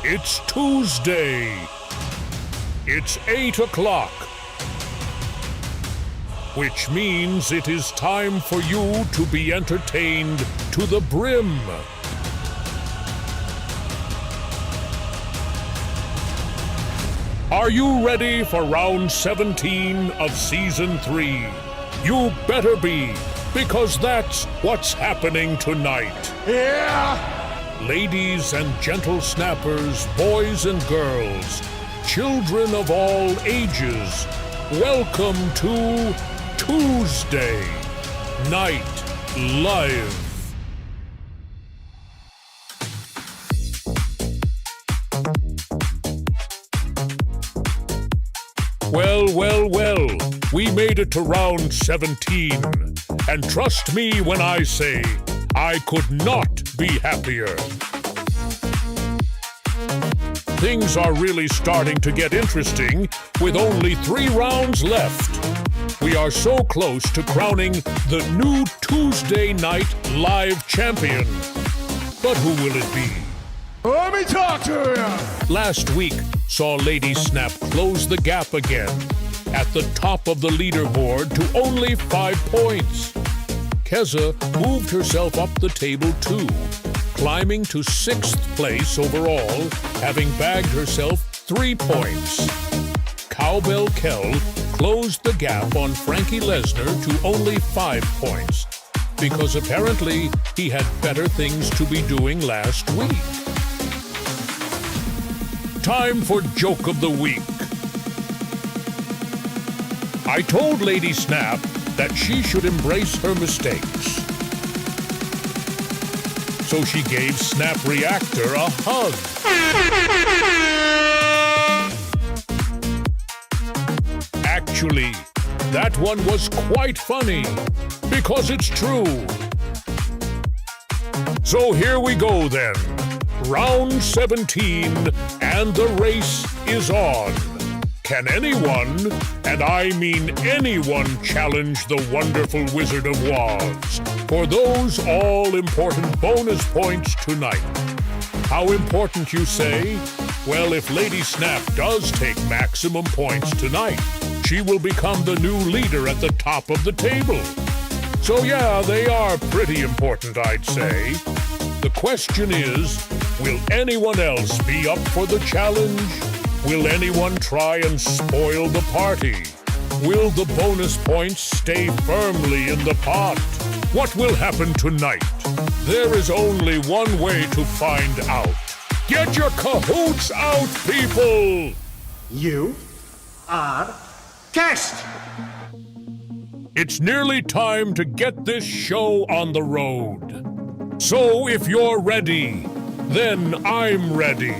It's Tuesday. It's 8 o'clock. Which means it is time for you to be entertained to the brim. Are you ready for round 17 of season 3? You better be, because that's what's happening tonight. Yeah! Ladies and gentle snappers, boys and girls, children of all ages, welcome to Tuesday Night Live. Well, we made it to round 17, and trust me when I say, I could not be happier. Things are really starting to get interesting with only 3 rounds left. We are so close to crowning the new Tuesday Night Live champion. But who will it be? Let me talk to you! Last week saw Lady Snap close the gap again at the top of the leaderboard to only 5 points. Keza moved herself up the table too, climbing to 6th place overall, having bagged herself 3 points. Cowbell Kel closed the gap on Frankie Lesnar to only 5 points, because apparently he had better things to be doing last week. Time for Joke of the Week. I told Lady Snap that she should embrace her mistakes. So she gave SnapReactor a hug. Actually, that one was quite funny, because it's true. So here we go then. Round 17, and the race is on. Can anyone, and I mean anyone, challenge the wonderful Wizard of Oz for those all-important bonus points tonight? How important, you say? Well, if Lady Snap does take maximum points tonight, she will become the new leader at the top of the table. So yeah, they are pretty important, I'd say. The question is, will anyone else be up for the challenge? Will anyone try and spoil the party? Will the bonus points stay firmly in the pot? What will happen tonight? There is only one way to find out. Get your cahoots out, people! You are guest! It's nearly time to get this show on the road. So if you're ready, then I'm ready.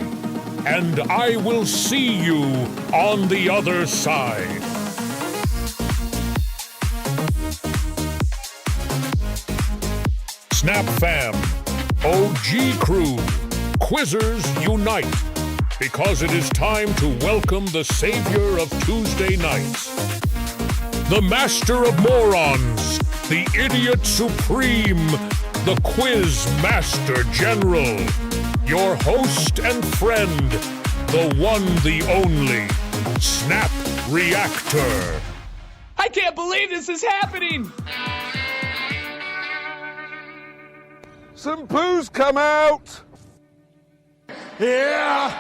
And I will see you on the other side. Snap Fam, OG Crew, Quizzers Unite, because it is time to welcome the savior of Tuesday nights, the master of morons, the idiot supreme, the quiz master general, your host and friend, the one, the only, SnapReactor. I can't believe this is happening! Some poos come out! Yeah!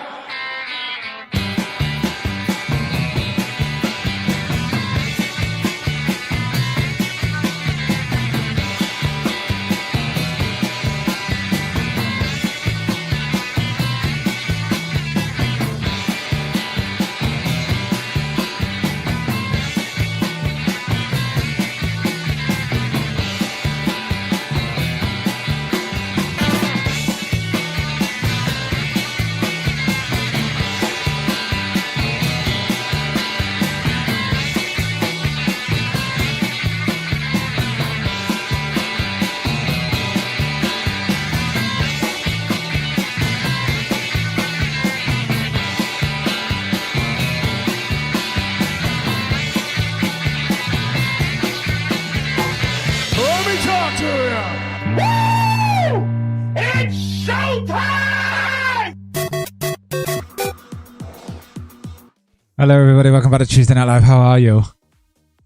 Hello everybody, welcome back to Tuesday Night Live. How are you? Are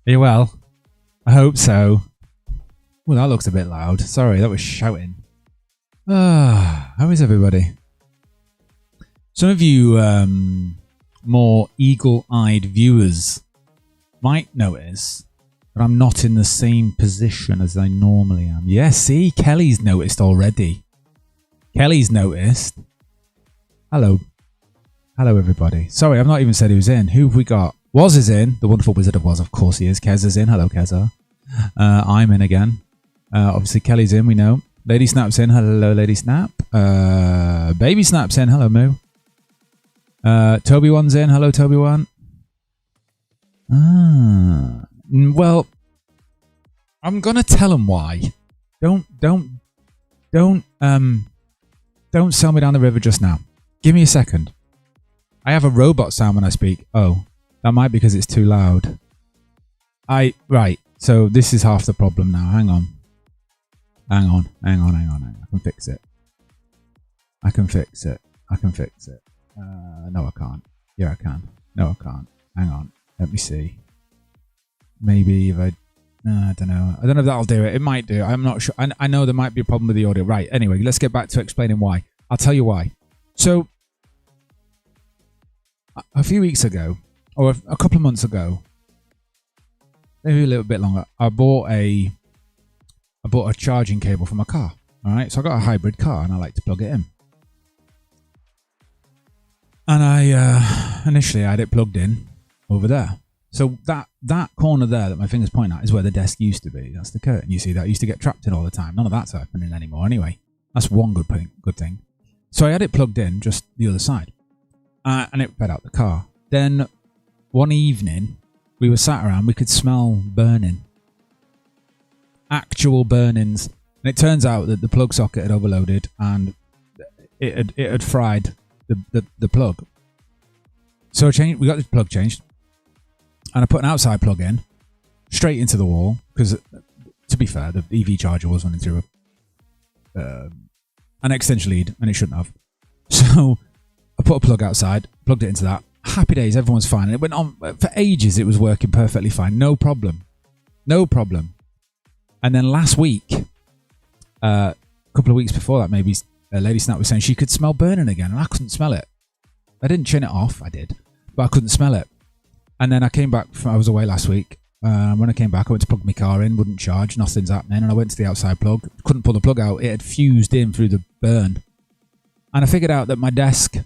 you well? I hope so. Well, that looks a bit loud. Sorry, that was shouting. How is everybody? Some of you more eagle-eyed viewers might notice that I'm not in the same position as I normally am. Yeah, see? Kelly's noticed already. Kelly's noticed. Hello. Hello, everybody. Sorry, I've not even said who's in. Who have we got? Woz is in. The wonderful Wizard of Woz, of course he is. Kez is in. Hello, Keza. I'm in again. Obviously, Kelly's in, we know. Lady Snap's in. Hello, Lady Snap. Baby Snap's in. Hello, Moo. Toby One's in. Hello, Toby One. Well, I'm gonna tell him why. Don't sell me down the river just now. Give me a second. I have a robot sound when I speak. Oh, that might be because it's too loud. Right. So this is half the problem now. Hang on. I can fix it. No, I can't. Yeah, I can. No, I can't. Hang on. Let me see. Maybe if I don't know. I don't know if that'll do it. It might do. I'm not sure. I know there might be a problem with the audio. Right. Anyway, let's get back to explaining why. I'll tell you why. So, a few weeks ago, or a couple of months ago, maybe a little bit longer, I bought a charging cable for my car. All right, so I got a hybrid car, and I like to plug it in. And I initially had it plugged in over there. So that corner there that my finger's pointing at is where the desk used to be. That's the curtain. You see that? I used to get trapped in all the time. None of that's happening anymore. Anyway, that's one good thing. So I had it plugged in just the other side. And it fed out the car. Then one evening, we were sat around, we could smell burning. Actual burnings. And it turns out that the plug socket had overloaded and it had fried the plug. So we got the plug changed. And I put an outside plug in, straight into the wall, because to be fair, the EV charger was running through an extension lead, and it shouldn't have. So I put a plug outside, plugged it into that. Happy days, everyone's fine. And it went on for ages. It was working perfectly fine. No problem. And then last week, a couple of weeks before that, maybe Lady Snap was saying she could smell burning again, and I couldn't smell it. I didn't chin it off. I did, but I couldn't smell it. And then I came back. I was away last week. When I came back, I went to plug my car in, wouldn't charge, nothing's happening. And I went to the outside plug, couldn't pull the plug out. It had fused in through the burn. And I figured out that my desk,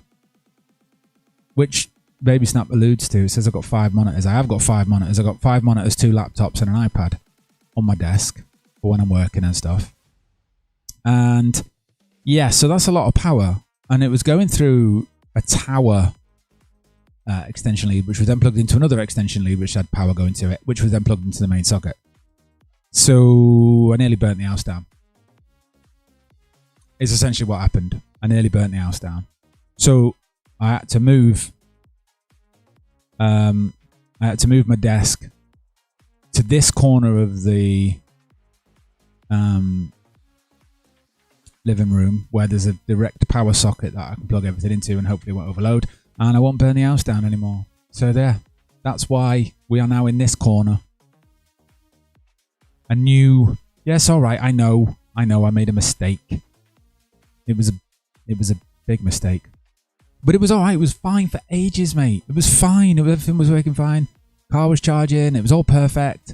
which Baby Snap alludes to, says I've got 5 monitors. I have got 5 monitors. I've got 5 monitors, 2 laptops, and an iPad on my desk for when I'm working and stuff. And yeah, so that's a lot of power. And it was going through a tower extension lead, which was then plugged into another extension lead, which had power going to it, which was then plugged into the main socket. So I nearly burnt the house down. It's essentially what happened. I nearly burnt the house down. So I had to move. I had to move my desk to this corner of the living room, where there's a direct power socket that I can plug everything into, and hopefully it won't overload. And I won't burn the house down anymore. So there. That's why we are now in this corner. A new... Yes, all right. I know. I made a mistake. It was a big mistake. But it was all right. It was fine for ages, mate. It was fine. Everything was working fine. Car was charging. It was all perfect.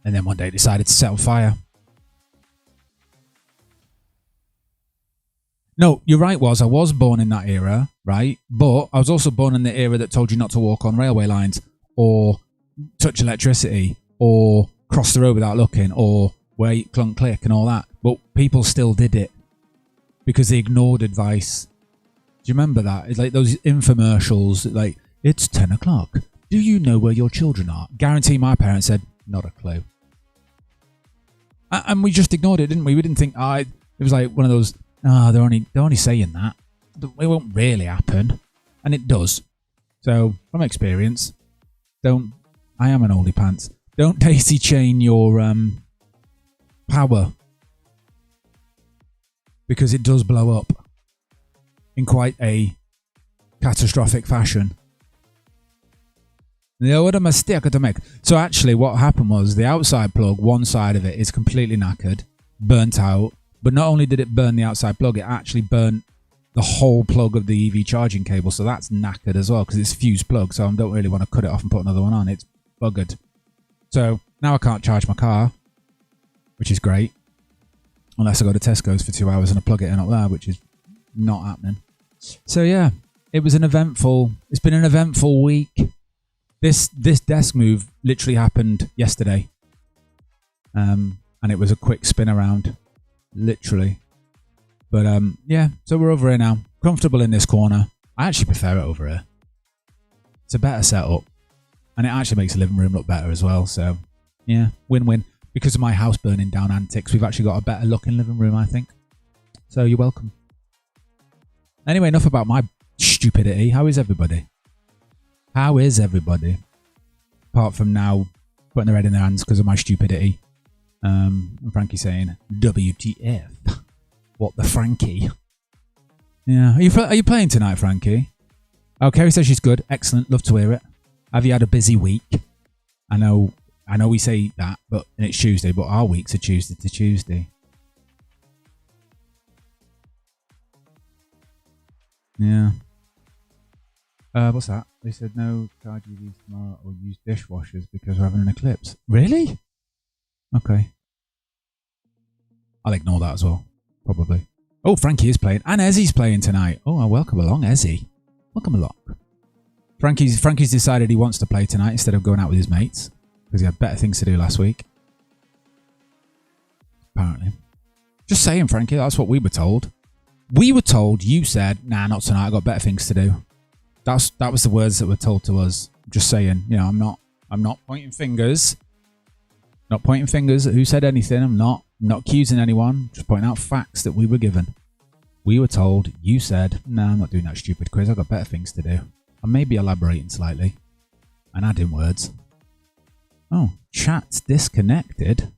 And then one day it decided to set on fire. No, you're right, Woz. I was born in that era, right? But I was also born in the era that told you not to walk on railway lines, or touch electricity, or cross the road without looking, or wait, clunk, click, and all that. But people still did it because they ignored advice. Do you remember that? It's like those infomercials, like, it's 10 o'clock. Do you know where your children are? Guarantee my parents said, not a clue. And we just ignored it, didn't we? We didn't think, it was like one of those, they're only saying that. It won't really happen. And it does. So, from experience, I am an oldie pants. Don't daisy chain your power. Because it does blow up in quite a catastrophic fashion. What a mistake to make. So actually what happened was the outside plug, one side of it is completely knackered, burnt out. But not only did it burn the outside plug, it actually burnt the whole plug of the EV charging cable. So that's knackered as well because it's fused plug. So I don't really want to cut it off and put another one on. It's buggered. So now I can't charge my car, which is great. Unless I go to Tesco's for 2 hours and I plug it in up there, which is not happening. So yeah, it's been an eventful week. This desk move literally happened yesterday. And it was a quick spin around, literally. But yeah, so we're over here now. Comfortable in this corner. I actually prefer it over here. It's a better setup. And it actually makes the living room look better as well. So yeah, win-win. Because of my house burning down antics, we've actually got a better looking living room, I think. So you're welcome. Anyway, enough about my stupidity. How is everybody? How is everybody? Apart from now putting their head in their hands because of my stupidity. And Frankie saying, WTF. What the Frankie? Yeah. Are you playing tonight, Frankie? Oh, Kerry says she's good. Excellent. Love to hear it. Have you had a busy week? I know we say that, but and it's Tuesday, but our weeks are Tuesday to Tuesday. Yeah. What's that? They said no charge EVs tomorrow or use dishwashers because we're having an eclipse. Really? Okay. I'll ignore that as well. Probably. Oh, Frankie is playing. And Ezzy's playing tonight. Oh, welcome along, Ezzy. Welcome along. Frankie's decided he wants to play tonight instead of going out with his mates. Because he had better things to do last week. Apparently. Just saying, Frankie, that's what we were told. We were told, you said, nah, not tonight, I've got better things to do. That was the words that were told to us. Just saying, you know, I'm not pointing fingers. Not pointing fingers at who said anything. I'm not accusing anyone. Just pointing out facts that we were given. We were told, you said, nah, I'm not doing that stupid quiz, I've got better things to do. I may be elaborating slightly. And adding words. Oh, chat's disconnected.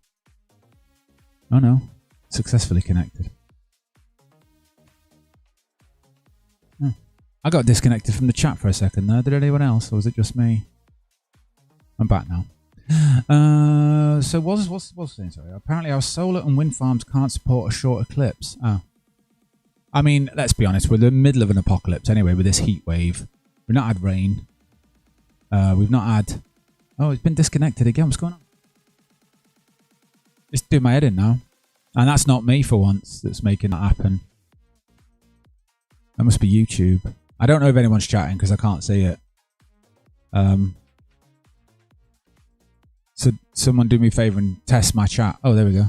Oh no, successfully connected. Oh. I got disconnected from the chat for a second there. Did anyone else, or was it just me? I'm back now. So what's saying? Sorry. Apparently our solar and wind farms can't support a short eclipse. Oh. I mean, let's be honest. We're in the middle of an apocalypse anyway with this heat wave. We've not had rain. We've not had... Oh, it's been disconnected again. What's going on? It's doing my head in now. And that's not me for once that's making that happen. That must be YouTube. I don't know if anyone's chatting because I can't see it. So someone do me a favour and test my chat. Oh, there we go.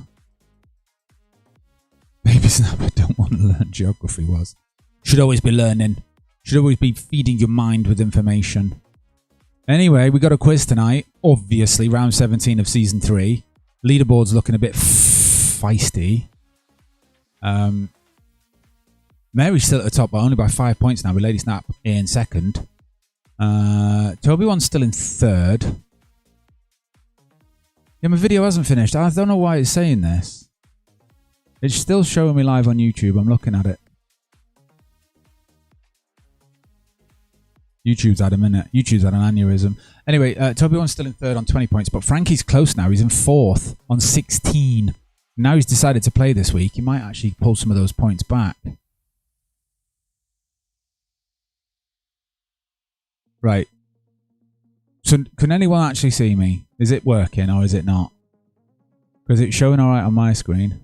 Baby Snapper don't want to learn geography was. Should always be learning. Should always be feeding your mind with information. Anyway, we got a quiz tonight. Obviously, round 17 of season 3. Leaderboard's looking a bit feisty. Mary's still at the top, but only by 5 points now, with Lady Snap in second. Toby-One's still in third. Yeah, my video hasn't finished. I don't know why it's saying this. It's still showing me live on YouTube. I'm looking at it. YouTube's had a minute. YouTube's had an aneurysm. Anyway, Toby-One's still in third on 20 points, but Frankie's close now. He's in fourth on 16. Now he's decided to play this week. He might actually pull some of those points back. Right. So can anyone actually see me? Is it working or is it not? Because it's showing all right on my screen.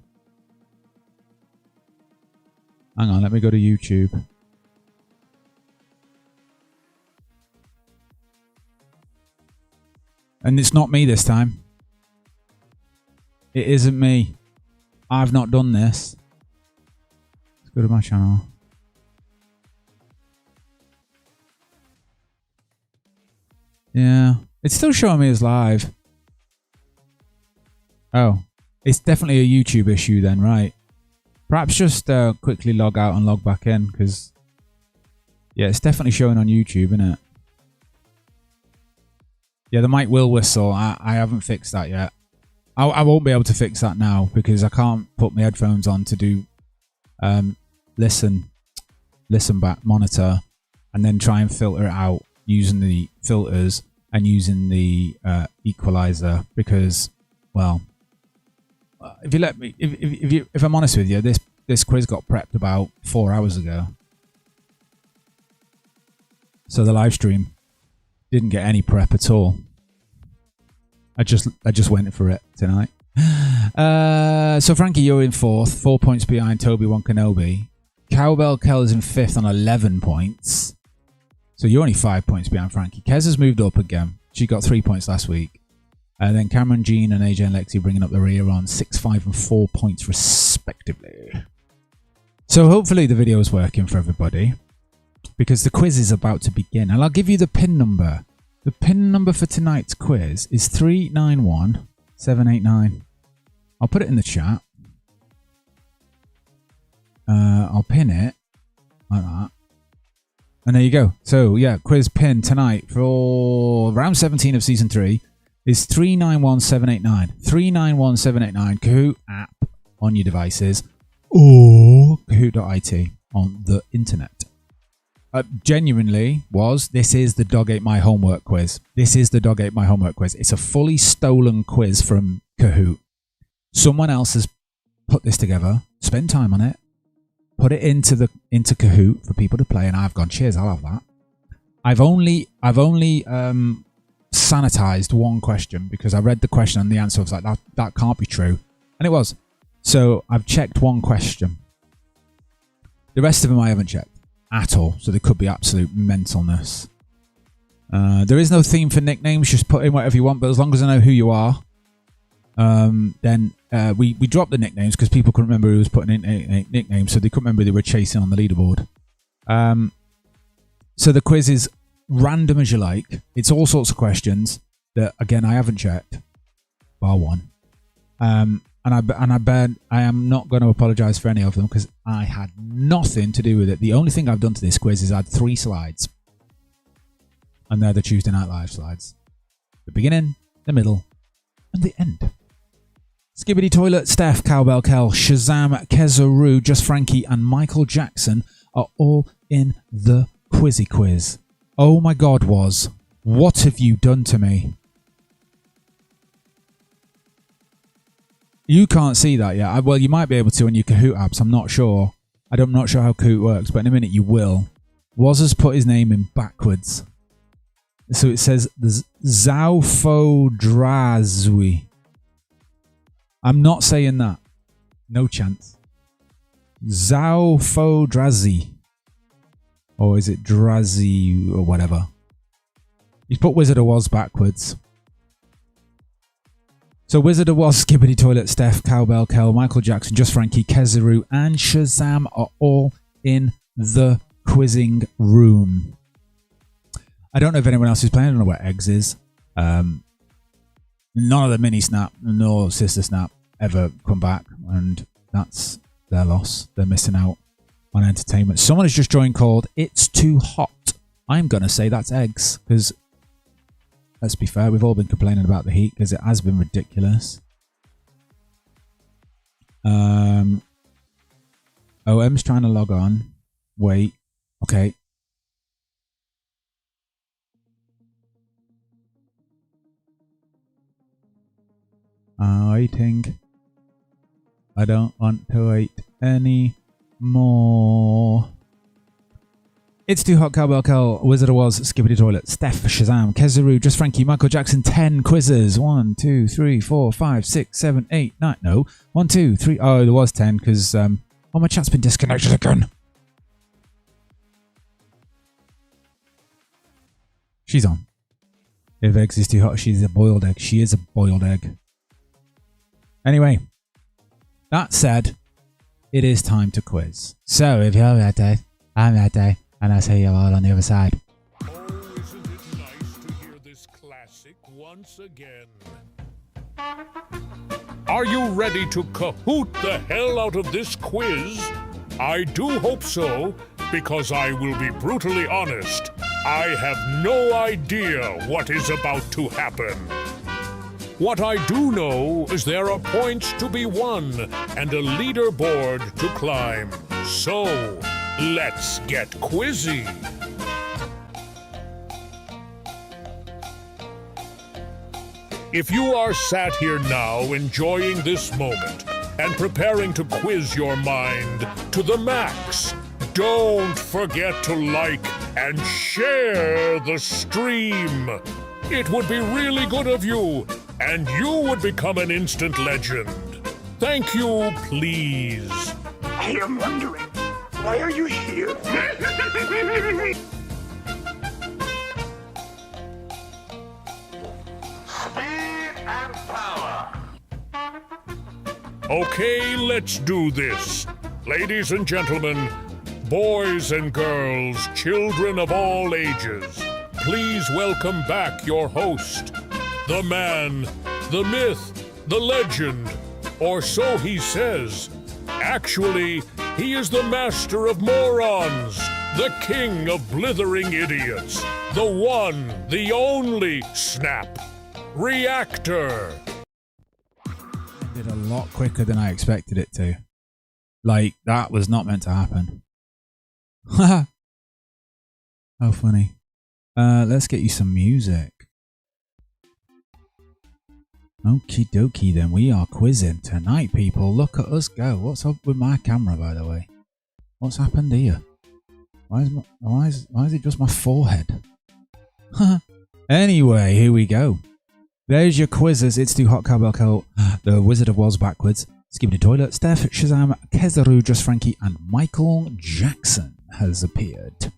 Hang on, let me go to YouTube. And it's not me this time. It isn't me. I've not done this. Let's go to my channel. Yeah. It's still showing me as live. Oh. It's definitely a YouTube issue then, right? Perhaps just quickly log out and log back in, because... Yeah, it's definitely showing on YouTube, isn't it? Yeah, the mic will whistle. I haven't fixed that yet. I won't be able to fix that now because I can't put my headphones on to do listen back, monitor, and then try and filter it out using the filters and using the equalizer because, well, if you let me, if I'm honest with you, this quiz got prepped about 4 hours ago, so the live stream didn't get any prep at all. I just went for it tonight. So Frankie, you're in fourth, 4 points behind Toby-Wan Kenobi. Cowbell Kell is in fifth on 11 points. So you're only 5 points behind Frankie. Kez has moved up again. She got 3 points last week. And then Cameron, Jean, and AJ and Lexi bringing up the rear on 6, 5, and 4 points respectively. So hopefully the video is working for everybody, because the quiz is about to begin. And I'll give you the pin number. The pin number for tonight's quiz is 391789. I'll put it in the chat. I'll pin it like that. And there you go. So yeah, quiz pin tonight for round 17 of season 3 is 391789. 391789. Kahoot app on your devices or Kahoot.it on the internet. Genuinely this is the Dog Ate My Homework quiz. This is the Dog Ate My Homework quiz. It's a fully stolen quiz from Kahoot. Someone else has put this together, spent time on it, put it into Kahoot for people to play, and I've gone, cheers, I'll have that. I've only sanitized one question because I read the question and the answer was like, that can't be true. And it was. So I've checked one question. The rest of them I haven't checked at all. So there could be absolute mentalness. There is no theme for nicknames. Just put in whatever you want. But as long as I know who you are, then we dropped the nicknames because people couldn't remember who was putting in nicknames. So they couldn't remember they were chasing on the leaderboard. So the quiz is random as you like. It's all sorts of questions that, again, I haven't checked. Bar one. And I am not going to apologise for any of them because I had nothing to do with it. The only thing I've done to this quiz is add 3 slides. And they're the Tuesday Night Live slides. The beginning, the middle, and the end. Skibbity Toilet, Steph, Cowbell Kell, Shazam, Kezaru, Just Frankie, and Michael Jackson are all in the Quizzy Quiz. Oh my God, Woz. What have you done to me? You can't see that yet. Well, you might be able to on your Kahoot apps. I'm not sure. I'm not sure how Kahoot works, but in a minute you will. Woz has put his name in backwards. So it says Zaufodrazui. I'm not saying that. No chance. Zaufodrazi. Or is it Drazi or whatever? He's put Wizard of Woz backwards. So Wizard of Woz, Skibbity Toilet, Steph, Cowbell Kell, Michael Jackson, Just Frankie, Kezaru, and Shazam are all in the quizzing room. I don't know if anyone else is playing. I don't know where Eggs is. None of the Mini Snap nor Sister Snap ever come back, and that's their loss. They're missing out on entertainment. Someone has just joined called It's Too Hot. I'm going to say that's Eggs, because let's be fair, we've all been complaining about the heat because it has been ridiculous. OM's trying to log on. Wait. Okay. Waiting. I don't want to wait any more. It's Too Hot, Cowbell Kell, Wizard of Woz, Skibbity Toilet, Steph, Shazam, Kezaru, Just Frankie, Michael Jackson, 10 quizzes. 1, 2, 3, 4, 5, 6, 7, 8, 9. No. 1, 2, 3. Oh, there was 10 because my chat's been disconnected again. She's on. If Eggs is too hot, she's a boiled egg. She is a boiled egg. Anyway, that said, it is time to quiz. So if you're ready, I'm ready, and I'll see you all on the other side. Oh, isn't it nice to hear this classic once again? Are you ready to Kahoot the hell out of this quiz? I do hope so, because I will be brutally honest. I have no idea what is about to happen. What I do know is there are points to be won and a leaderboard to climb. So, let's get quizzy. If you are sat here now enjoying this moment and preparing to quiz your mind to the max, don't forget to like and share the stream. It would be really good of you, and you would become an instant legend. Thank you, please. I am wondering, why are you here? Speed and power. Okay, let's do this. Ladies and gentlemen, boys and girls, children of all ages, please welcome back your host, the man, the myth, the legend, or so he says. Actually, he is the master of morons, the king of blithering idiots, the one, the only SnapReactor. Did a lot quicker than I expected it to. Like, that was not meant to happen. Haha. How funny. Let's get you some music. Okie dokie then, we are quizzing tonight, people. Look at us go. What's up with my camera, by the way? What's happened here? Why is it just my forehead? Anyway, here we go. There's your quizzes. It's Too Hot, Cowbell Coat, the Wizard of Woz backwards, Skibidi Toilet, Steph, Shazam, Kezaru, Just Frankie, and Michael Jackson has appeared.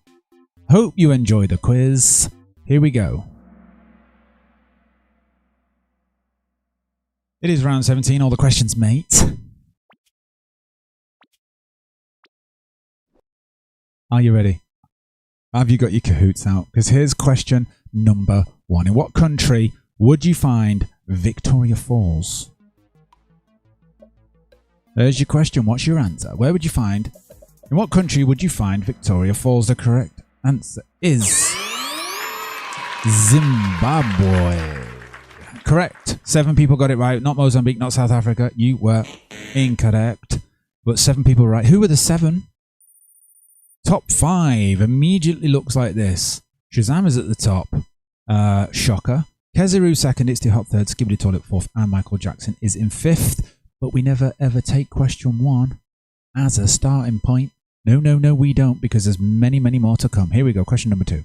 Hope you enjoy the quiz. Here we go. It is round 17. All the questions, mate. Are you ready? Have you got your cahoots out? Because here's question number 1. In what country would you find Victoria Falls? There's your question. What's your answer? Where would you find... In what country would you find Victoria Falls? The correct answer is... Zimbabwe. Correct. 7 people got it right. Not Mozambique, not South Africa. You were incorrect. But 7 people right. Who were the 7? Top 5 immediately looks like this. Shazam is at the top. Shocker. Kezaru second. It's the hot third. Skibidi Toilet fourth. And Michael Jackson is in 5th. But we never ever take question 1 as a starting point. No, no, no, we don't. Because there's many, many more to come. Here we go. Question number 2.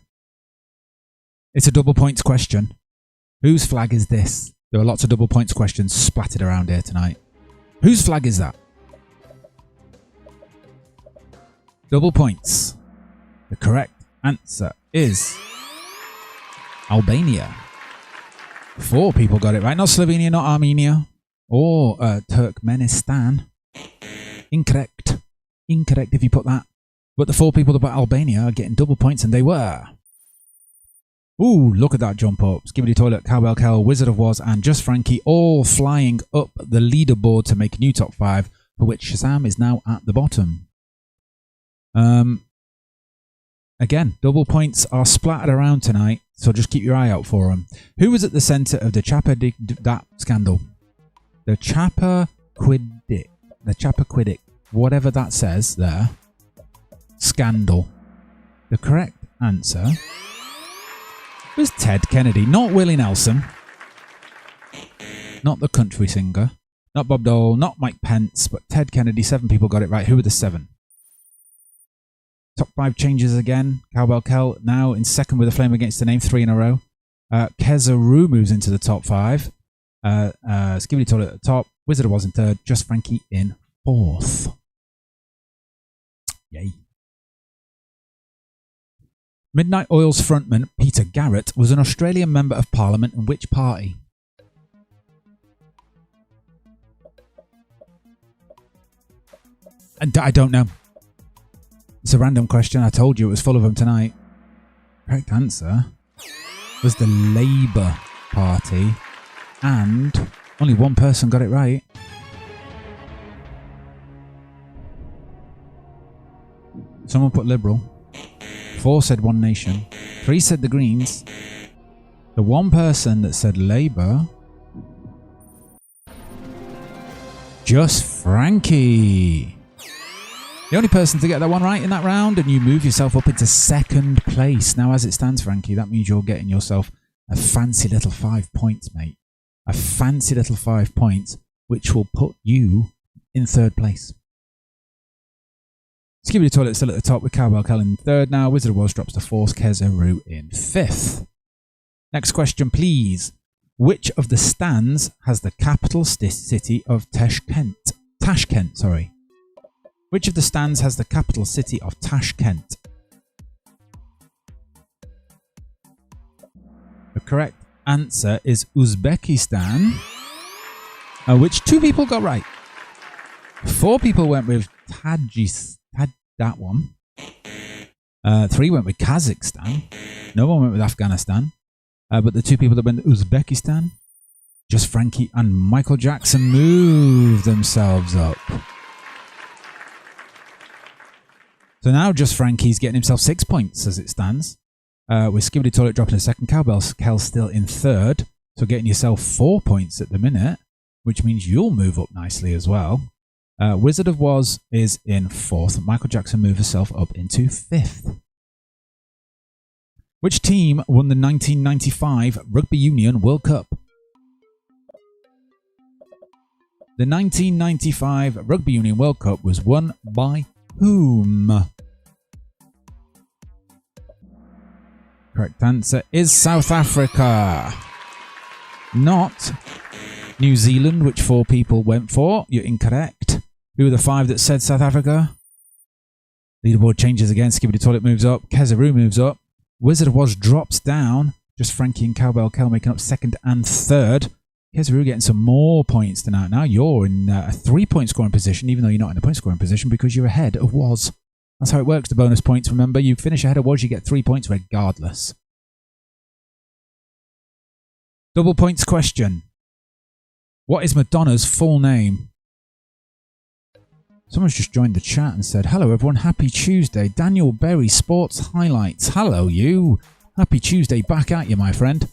It's a double points question. Whose flag is this? There are lots of double points questions splattered around here tonight. Whose flag is that? Double points. The correct answer is Albania. 4 people got it right. Not Slovenia, not Armenia, or Turkmenistan. Incorrect. Incorrect if you put that. But the 4 people about Albania are getting double points, and they were... Ooh, look at that jump up. Skibidi Toilet, Cowbell Cow, Wizard of Woz, and Just Frankie all flying up the leaderboard to make a new top 5, for which Shazam is now at the bottom. Again, double points are splattered around tonight, so just keep your eye out for them. Who was at the centre of the Chappaquiddick scandal? The Chappaquiddick, whatever that says there, scandal. The correct answer was Ted Kennedy, not Willie Nelson, not the country singer, not Bob Dole, not Mike Pence, but Ted Kennedy. 7 people got it right. Who were the 7? Top 5 changes again. Cowbell Kel now in second with a flame against the name, 3 in a row. Kezaru moves into the top 5. Skibidi Toilet at the top. Wizard of Woz in 3rd. Just Frankie in 4th. Yay. Midnight Oil's frontman, Peter Garrett, was an Australian Member of Parliament in which party? And I don't know. It's a random question. I told you it was full of them tonight. Correct answer was the Labour Party. And only 1 person got it right. Someone put Liberal. 4 said One Nation. 3 said the Greens. The 1 person that said Labour... Just Frankie. The only person to get that one right in that round, and you move yourself up into 2nd place. Now, as it stands, Frankie, that means you're getting yourself a fancy little 5 points, mate. a fancy little 5 points, which will put you in third place. Skibidi Toilet still at the top with Cowbell Kel in third now. Wizard of Oz drops to fourth. Kezeru in fifth. Next question, please. Which of the stands has the capital city of Tashkent? Tashkent, sorry. Which of the stands has the capital city of Tashkent? The correct answer is Uzbekistan, which 2 people got right. 4 people went with that one. 3 went with Kazakhstan. No one went with Afghanistan. But the 2 people that went to Uzbekistan, Just Frankie and Michael Jackson, move themselves up. So now Just Frankie's getting himself 6 points as it stands. With Skibidi Toilet dropping a second. Cowbell Kel still in third. So getting yourself 4 points at the minute, which means you'll move up nicely as well. Wizard of Oz is in fourth. Michael Jackson moves herself up into fifth. Which team won the 1995 Rugby Union World Cup? The 1995 Rugby Union World Cup was won by whom? Correct answer is South Africa. Not New Zealand, which 4 people went for. You're incorrect. Who were the 5 that said South Africa? Leaderboard changes again. Skibidi Toilet moves up. Kezeru moves up. Wizard of Oz drops down. Just Frankie and Cowbell Kel making up second and third. Kezeru getting some more points tonight. Now you're in a 3-point scoring position, even though you're not in a point scoring position because you're ahead of Woz. That's how it works, the bonus points. Remember, you finish ahead of Woz, you get 3 points regardless. Double points question. What is Madonna's full name? Someone's just joined the chat and said, hello everyone, happy Tuesday. Daniel Berry, Sports Highlights. Hello you. Happy Tuesday back at you, my friend.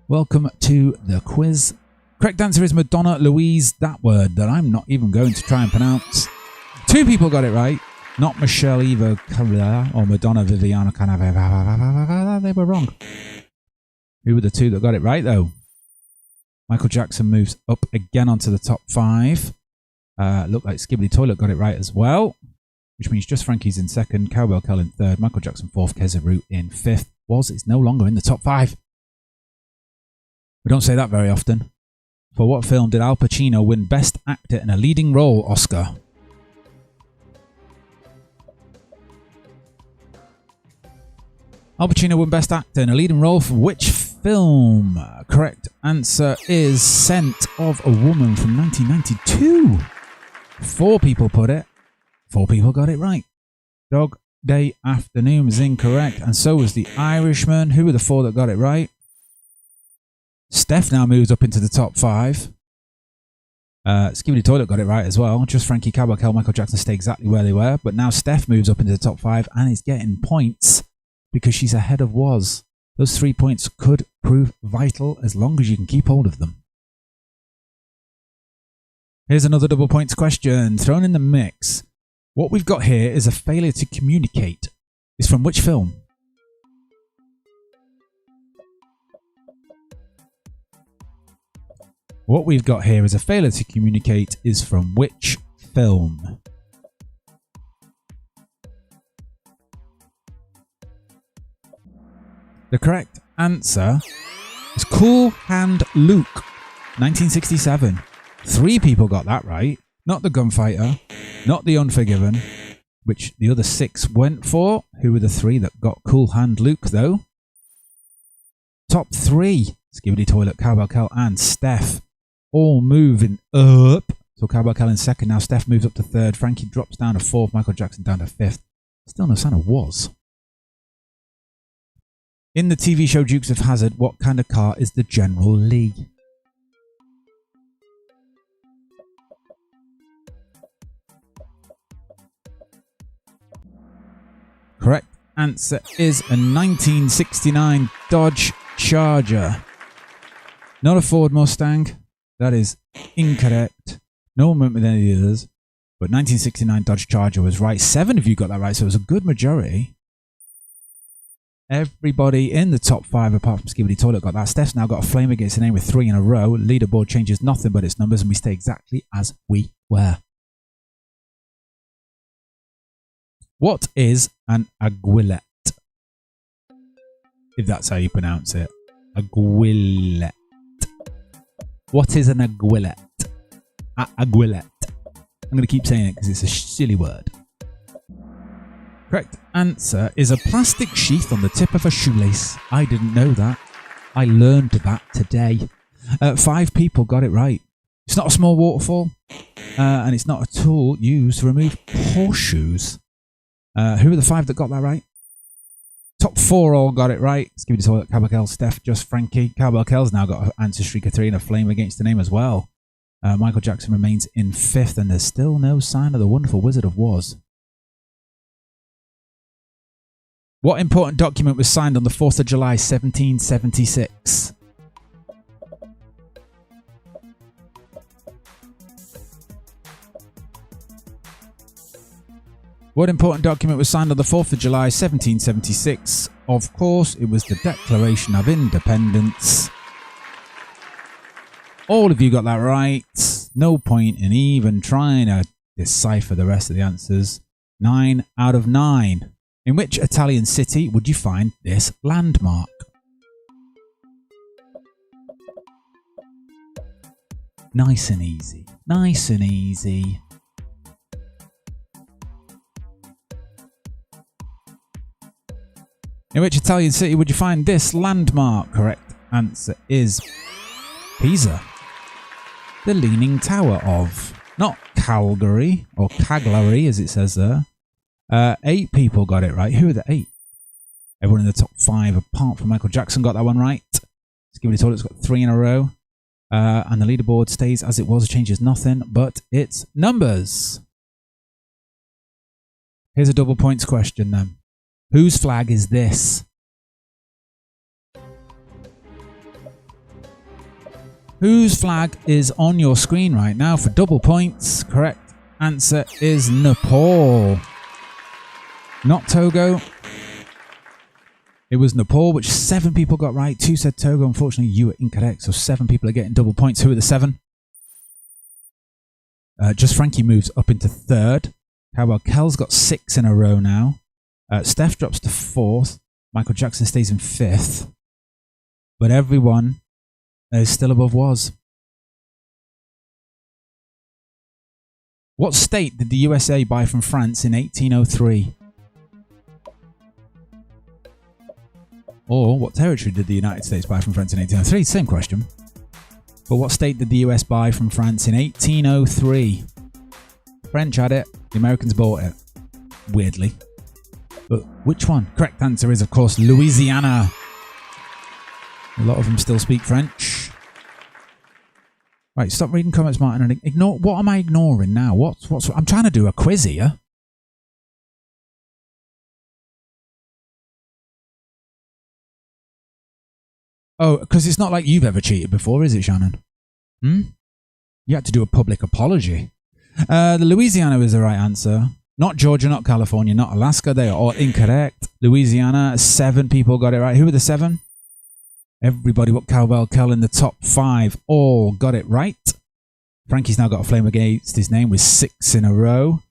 Welcome to the quiz. Correct answer is Madonna Louise, that word that I'm not even going to try and pronounce. 2 people got it right. Not Michelle Eva or Madonna Viviana Canavera. They were wrong. Who were the 2 that got it right though? Michael Jackson moves up again onto the top 5. Looked like Skibidi Toilet got it right as well, which means Just Frankie's in second, Cowbell Kel in third, Michael Jackson fourth, Kezeru in fifth. Woz is no longer in the top 5. We don't say that very often. For what film did Al Pacino win Best Actor in a Leading Role Oscar? Al Pacino won Best Actor in a Leading Role for which film? Correct answer is Scent of a Woman from 1992. 4 people put it. 4 people got it right. Dog Day Afternoon was incorrect, and so was The Irishman. Who were the 4 that got it right? Steph now moves up into the top 5. Skibidi Toilet got it right as well. Just Frankie, Cowbell Kel, Michael Jackson stay exactly where they were, but now Steph moves up into the top 5 and is getting points because she's ahead of Woz. Those 3 points could prove vital as long as you can keep hold of them. Here's another double points question thrown in the mix. What we've got here is a failure to communicate. It's from which film? What we've got here is a failure to communicate is from which film? The correct answer is Cool Hand Luke, 1967. 3 people got that right. Not The Gunfighter, not The Unforgiven, which the other 6 went for. Who were the 3 that got Cool Hand Luke, though? Top 3, Skibidi Toilet, Cowbell Kel, and Steph, all moving up. So Cowbell Kel in second. Now Steph moves up to third. Frankie drops down to fourth. Michael Jackson down to fifth. Still no sign of Woz. In the TV show Dukes of Hazzard, what kind of car is the General Lee? Correct answer is a 1969 Dodge Charger. Not a Ford Mustang. That is incorrect. No one went with any of the others. But 1969 Dodge Charger was right. 7 of you got that right, so it was a good majority. Everybody in the top 5 apart from Skibbity Toilet got that. Steph's now got a flame against the name with 3 in a row. Leaderboard changes nothing but its numbers and we stay exactly as we were. What is an aguilette? If that's how you pronounce it. Aguilette. What is an aguilette? Aguilette. I'm going to keep saying it because it's a silly word. Correct answer is a plastic sheath on the tip of a shoelace. I didn't know that. I learned that today. 5 people got it right. It's not a small waterfall. And it's not a tool used to remove horseshoes. Who are the 5 that got that right? Top 4 all got it right. Let's give it to Toilet, Cowbell, Steph, just Frankie. Cowbell's now got an answer streak of 3 and a flame against the name as well. Michael Jackson remains in 5th and there's still no sign of the wonderful Wizard of Woz. What important document was signed on the 4th of July 1776? What important document was signed on the 4th of July 1776? Of course, it was the Declaration of Independence. All of you got that right. No point in even trying to decipher the rest of the answers. 9 out of 9. In which Italian city would you find this landmark? Nice and easy. Nice and easy. In which Italian city would you find this landmark? Correct answer is Pisa. The Leaning Tower of, not Calgary or Cagliari as it says there. 8 people got it right. Who are the 8? Everyone in the top 5 apart from Michael Jackson got that one right. Skibbity Toilet's got 3 in a row. And the leaderboard stays as it was, changes nothing but its numbers. Here's a double points question then. Whose flag is this? Whose flag is on your screen right now for double points? Correct answer is Nepal. Not Togo. It was Nepal, which 7 people got right. 2 said Togo. Unfortunately, you were incorrect. So 7 people are getting double points. Who are the 7? Just Frankie moves up into 3rd. Cowbell Kel's got 6 in a row now. Steph drops to 4th. Michael Jackson stays in 5th. But everyone is still above Woz. What state did the USA buy from France in 1803? Or what territory did the United States buy from France in 1803? Same question. But what state did the US buy from France in 1803? French had it. The Americans bought it. Weirdly. But which one? Correct answer is, of course, Louisiana. A lot of them still speak French. Right, stop reading comments, Martin, and ignore. What am I ignoring now? What's? I'm trying to do a quiz here. Oh, because it's not like you've ever cheated before, is it, Shannon? You had to do a public apology. The Louisiana is the right answer. Not Georgia, not California, not Alaska. They are all incorrect. Louisiana, 7 people got it right. Who were the 7? Everybody but Cowbell Kel in the top 5 all got it right. Frankie's now got a flame against his name with 6 in a row.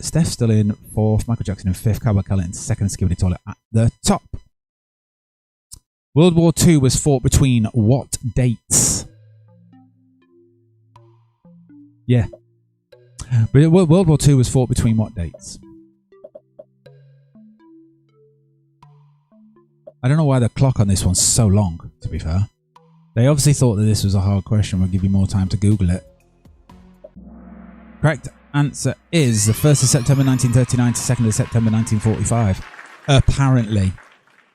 Steph's still in 4th. Michael Jackson in 5th. Cowbell Kel in 2nd. Skibbity Toilet at the top. World War II was fought between what dates? Yeah. But World War II was fought between what dates? I don't know why the clock on this one's so long, to be fair. They obviously thought that this was a hard question. We'll give you more time to Google it. Correct answer is the 1st of September 1939 to 2nd of September 1945. Apparently.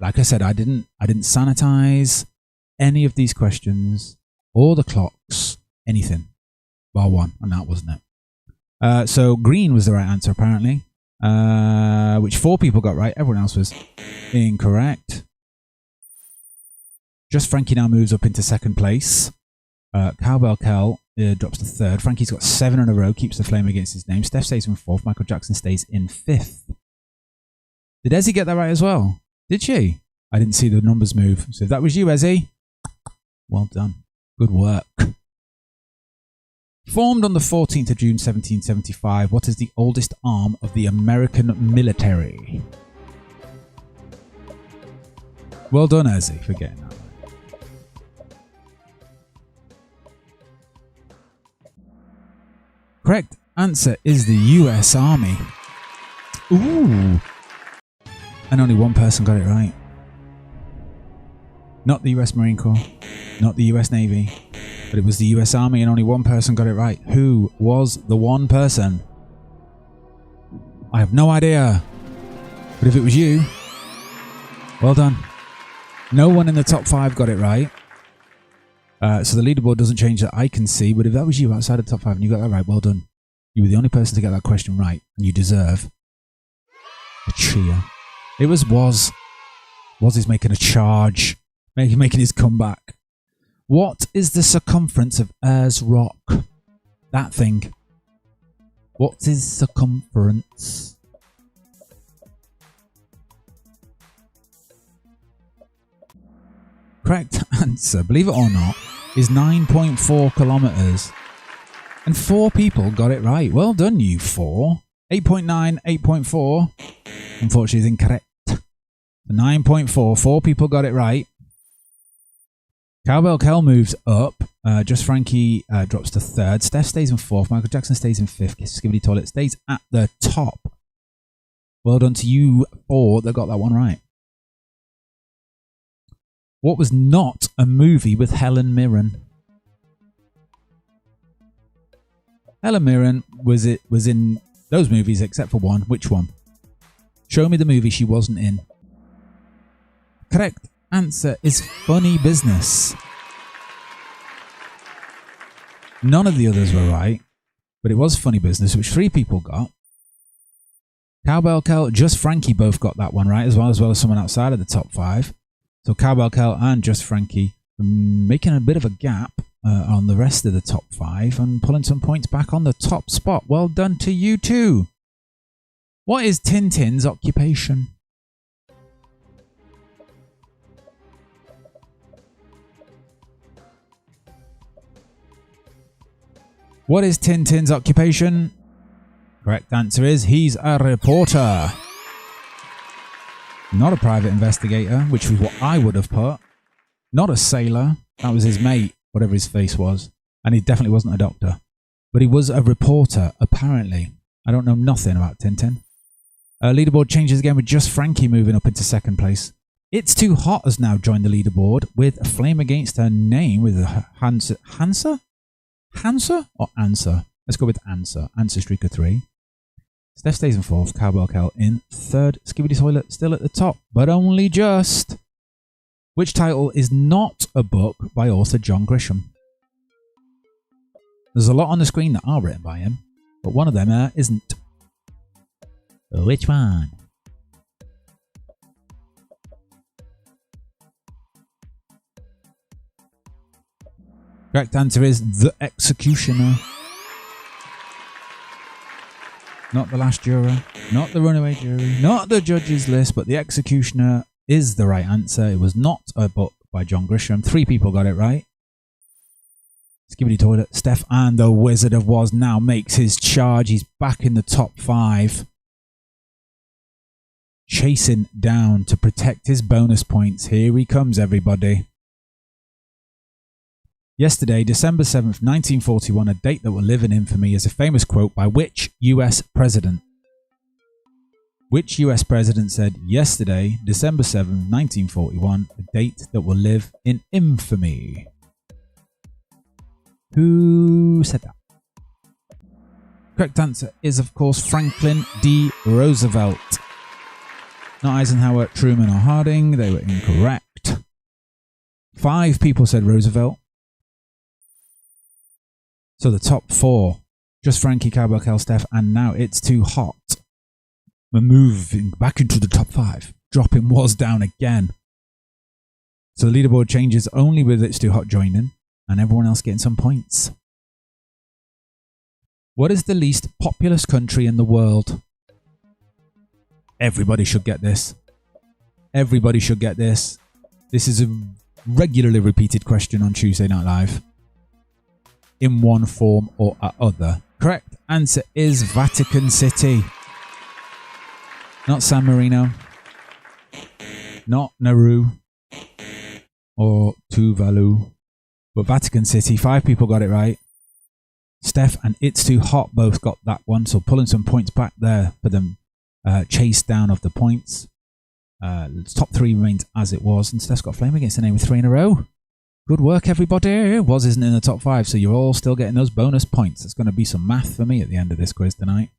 Like I said, I didn't sanitize any of these questions or the clocks, anything, bar one, and that wasn't it. So green was the right answer, apparently, which 4 people got right. Everyone else was incorrect. Just Frankie now moves up into 2nd place. Cowbell Kel drops to 3rd. Frankie's got 7 in a row, keeps the flame against his name. Steph stays in 4th. Michael Jackson stays in 5th. Did Ezzy get that right as well? Did she? I didn't see the numbers move. So if that was you, Ezzy, well done. Good work. Formed on the 14th of June 1775, what is the oldest arm of the American military? Well done, Ezzy, for getting that. Correct answer is the US Army. Ooh. And only one person got it right. Not the US Marine Corps, not the US Navy, but it was the US Army and only one person got it right. Who was the one person? I have no idea. But if it was you, well done. No one in the top 5 got it right. So the leaderboard doesn't change that I can see, but if that was you outside of the top 5 and you got that right, well done. You were the only person to get that question right, and you deserve a cheer. It was Woz. Woz is making a charge, making his comeback. What is the circumference of Ayers Rock? That thing. What is circumference? Correct answer, believe it or not, is 9.4 kilometers. And 4 people got it right. Well done, you 4. 8.9, 8.4. Unfortunately, is incorrect. 9.4. 4 people got it right. Cowbell Kel moves up. Just Frankie drops to 3rd. Steph stays in 4th. Michael Jackson stays in 5th. Skibidi Toilet stays at the top. Well done to you 4 that got that one right. What was not a movie with Helen Mirren? Helen Mirren was in those movies except for one. Which one? Show me the movie she wasn't in. Correct answer is Funny Business. None of the others were right, but it was Funny Business, which 3 people got. Cowbell Kel, Just Frankie both got that one right, as well as someone outside of the top 5. So Cowbell Kel and Just Frankie making a bit of a gap on the rest of the top 5 and pulling some points back on the top spot. Well done to you too. What is Tintin's occupation? What is Tintin's occupation? Correct answer is he's a reporter. Not a private investigator, which was what I would have put. Not a sailor. That was his mate, whatever his face was. And he definitely wasn't a doctor. But he was a reporter, apparently. I don't know nothing about Tintin. Leaderboard changes again with Just Frankie moving up into 2nd place. It's Too Hot has now joined the leaderboard with a flame against her name with a Hansa? Hansa or Answer? Let's go with Answer. Answer Streaker 3. Steph stays in 4th. Cowbell Kel in 3rd. Skibidi Toilet still at the top, but only just. Which title is not a book by author John Grisham? There's a lot on the screen that are written by him, but one of them isn't. Which one? Correct answer is The Executioner. Not The Last Juror, not The Runaway Jury, not The Judge's List, but The Executioner is the right answer. It was not a book by John Grisham. 3 people got it right. Skibidi Toilet, Steph and the Wizard of Woz now makes his charge. He's back in the top 5. Chasing down to protect his bonus points. Here he comes, everybody. Yesterday, December 7th, 1941, a date that will live in infamy, is a famous quote by which US president? Which US president said, yesterday, December 7th, 1941, a date that will live in infamy? Who said that? Correct answer is, of course, Franklin D. Roosevelt. Not Eisenhower, Truman, or Harding. They were incorrect. 5 people said Roosevelt. So the top 4, Just Frankie, Cowbell Kel, Steph, and now It's Too Hot. We're moving back into the top 5. Dropping Woz down again. So the leaderboard changes only with It's Too Hot joining and everyone else getting some points. What is the least populous country in the world? Everybody should get this. Everybody should get this. This is a regularly repeated question on Tuesday Night Live in one form or other. Correct answer is Vatican City. Not San Marino. Not Nauru. Or Tuvalu. But Vatican City. 5 people got it right. Steph and It's Too Hot both got that one. So pulling some points back there for them. Chase down of the points. Top 3 remains as it was. And Steph's got Flame against the name with 3 in a row. Good work, everybody. Was isn't in the top 5, so you're all still getting those bonus points. It's going to be some math for me at the end of this quiz tonight.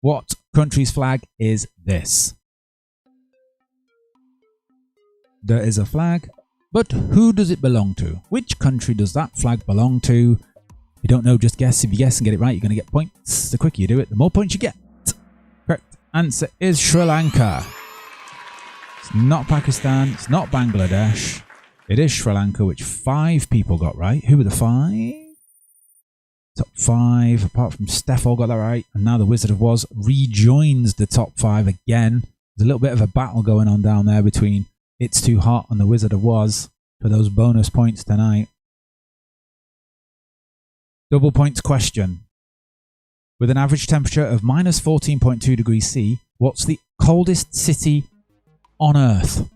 What country's flag is this? There is a flag, but who does it belong to? Which country does that flag belong to? If you don't know, just guess. If you guess and get it right, you're going to get points. The quicker you do it, the more points you get. Correct answer is Sri Lanka. It's not Pakistan. It's not Bangladesh. It is Sri Lanka, which 5 people got right. Who were the 5? Top 5, apart from Steph, all got that right. And now the Wizard of Woz rejoins the top 5 again. There's a little bit of a battle going on down there between It's Too Hot and the Wizard of Woz for those bonus points tonight. Double points question. With an average temperature of minus 14.2 degrees C, what's the coldest city on Earth?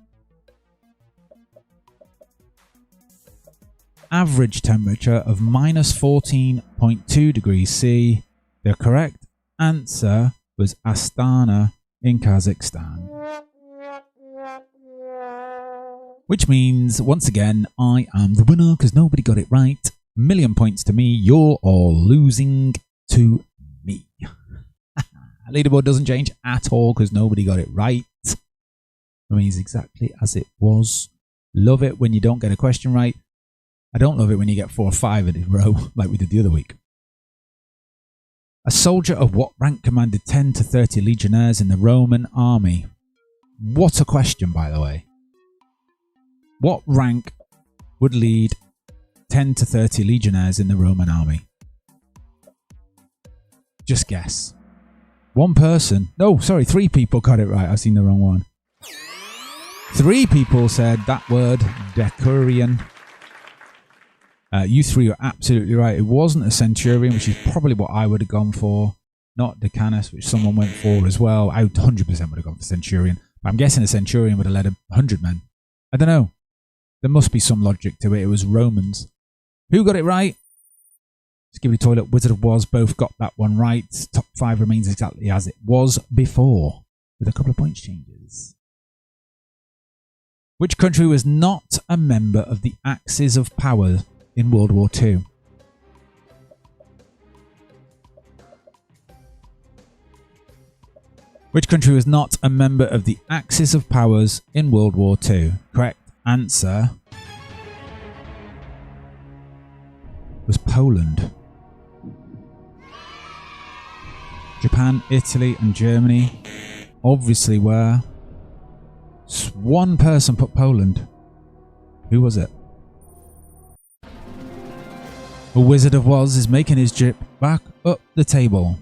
Average temperature of minus 14.2 degrees C. The correct answer was Astana in Kazakhstan. Which means, once again, I am the winner because nobody got it right. 1,000,000 points to me. You're all losing to me. Leaderboard doesn't change at all because nobody got it right. It means exactly as it was. Love it when you don't get a question right. I don't love it when you get 4 or 5 in a row like we did the other week. A soldier of what rank commanded 10 to 30 legionnaires in the Roman army? What a question, by the way. What rank would lead 10 to 30 legionnaires in the Roman army? Just guess. 1 person. No, sorry, 3 people got it right. I've seen the wrong one. 3 people said that word, decurion. You 3 are absolutely right. It wasn't a centurion, which is probably what I would have gone for. Not decanus, which someone went for as well. I 100% would have gone for centurion. But I'm guessing a centurion would have led 100 men. I don't know. There must be some logic to it. It was Romans. Who got it right? Skibidi Toilet, Wizard of Woz both got that one right. Top 5 remains exactly as it was before, with a couple of points changes. Which country was not a member of the Axis of Power in World War II? Which country was not a member of the Axis of Powers in World War II? Correct answer was Poland. Japan, Italy and Germany obviously were. 1 person put Poland. Who was it? The Wizard of Woz is making his trip back up the table.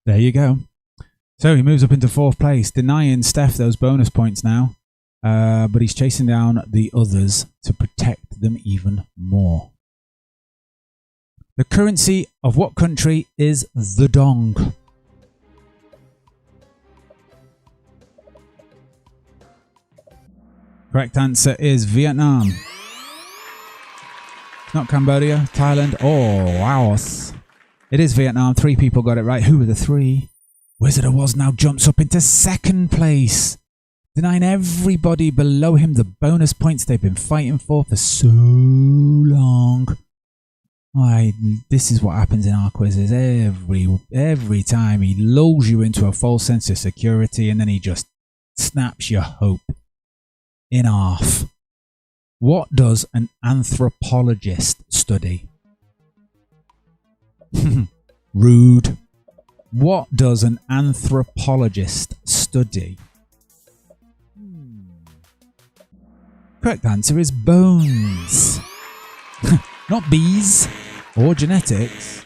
There you go. So he moves up into 4th place, denying Steph those bonus points now. But he's chasing down the others to protect them even more. The currency of what country is the dong? Correct answer is Vietnam. Not Cambodia, Thailand, or Laos. It is Vietnam. 3 people got it right. Who were the 3? Wizard of Woz now jumps up into 2nd place, denying everybody below him the bonus points they've been fighting for so long. This is what happens in our quizzes every time. He lulls you into a false sense of security and then he just snaps your hope in half. What does an anthropologist study? Rude. What does an anthropologist study? Correct answer is bones. Not bees or genetics.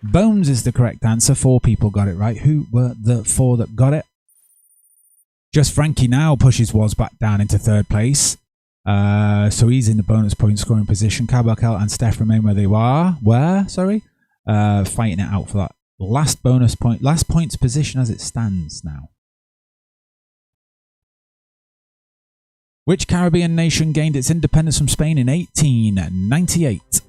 Bones is the correct answer. 4 people got it right. Who were the 4 that got it? Just Frankie now pushes Woz back down into 3rd place. So he's in the bonus point scoring position. Carbarkel and Steph remain where they were. Fighting it out for that last points position as it stands now. Which Caribbean nation gained its independence from Spain in 1898?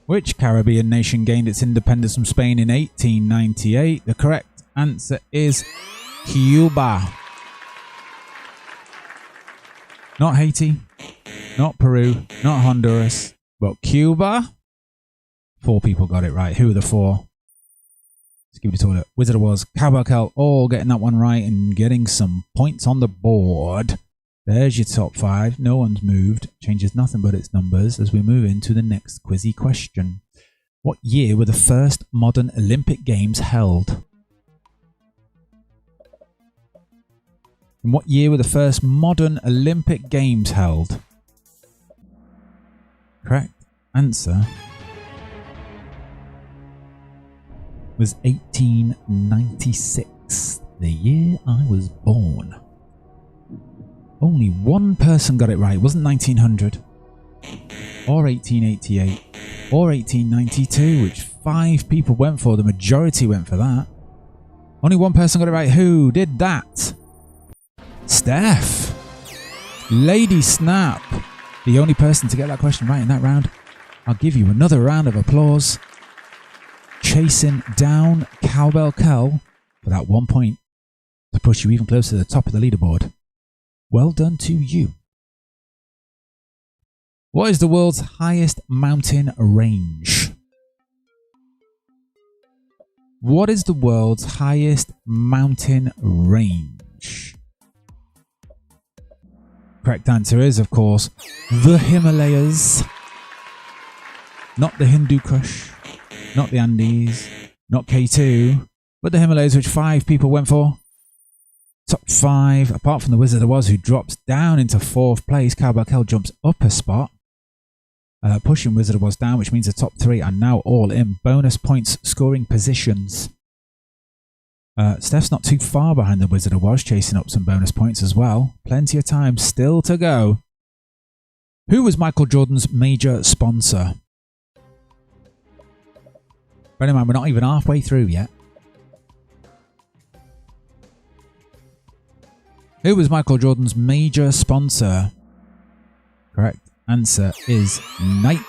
Which Caribbean nation gained its independence from Spain in 1898? The correct answer is Cuba. Not Haiti, not Peru, not Honduras, but Cuba. 4 people got it right. Who are the 4? Let's give it a toilet. Wizard was Carbarkel, all getting that one right and getting some points on the board. There's your top 5. No one's moved. Changes nothing but its numbers as we move into the next quizzy question. What year were the first modern Olympic Games held? And what year were the first modern Olympic Games held? Correct answer was 1896, the year I was born. Only 1 person got it right. It wasn't 1900 or 1888 or 1892, which 5 people went for. The majority went for that. Only 1 person got it right. Who did that? Steph. Lady Snap. The only person to get that question right in that round. I'll give you another round of applause. Chasing down Cowbell Kel for that 1 point to push you even closer to the top of the leaderboard. Well done to you. What is the world's highest mountain range? What is the world's highest mountain range? Correct answer is, of course, the Himalayas. Not the Hindu Kush, not the Andes, not K2, but the Himalayas, which 5 people went for. Top 5, apart from the Wizard of Oz, who drops down into 4th place. Carbarkel jumps up a spot, pushing Wizard of Oz down, which means the top 3 are now all in bonus points scoring positions. Steph's not too far behind the Wizard of Oz, chasing up some bonus points as well. Plenty of time still to go. Who was Michael Jordan's major sponsor? Bear in mind, we're not even halfway through yet. Who was Michael Jordan's major sponsor? Correct answer is Nike.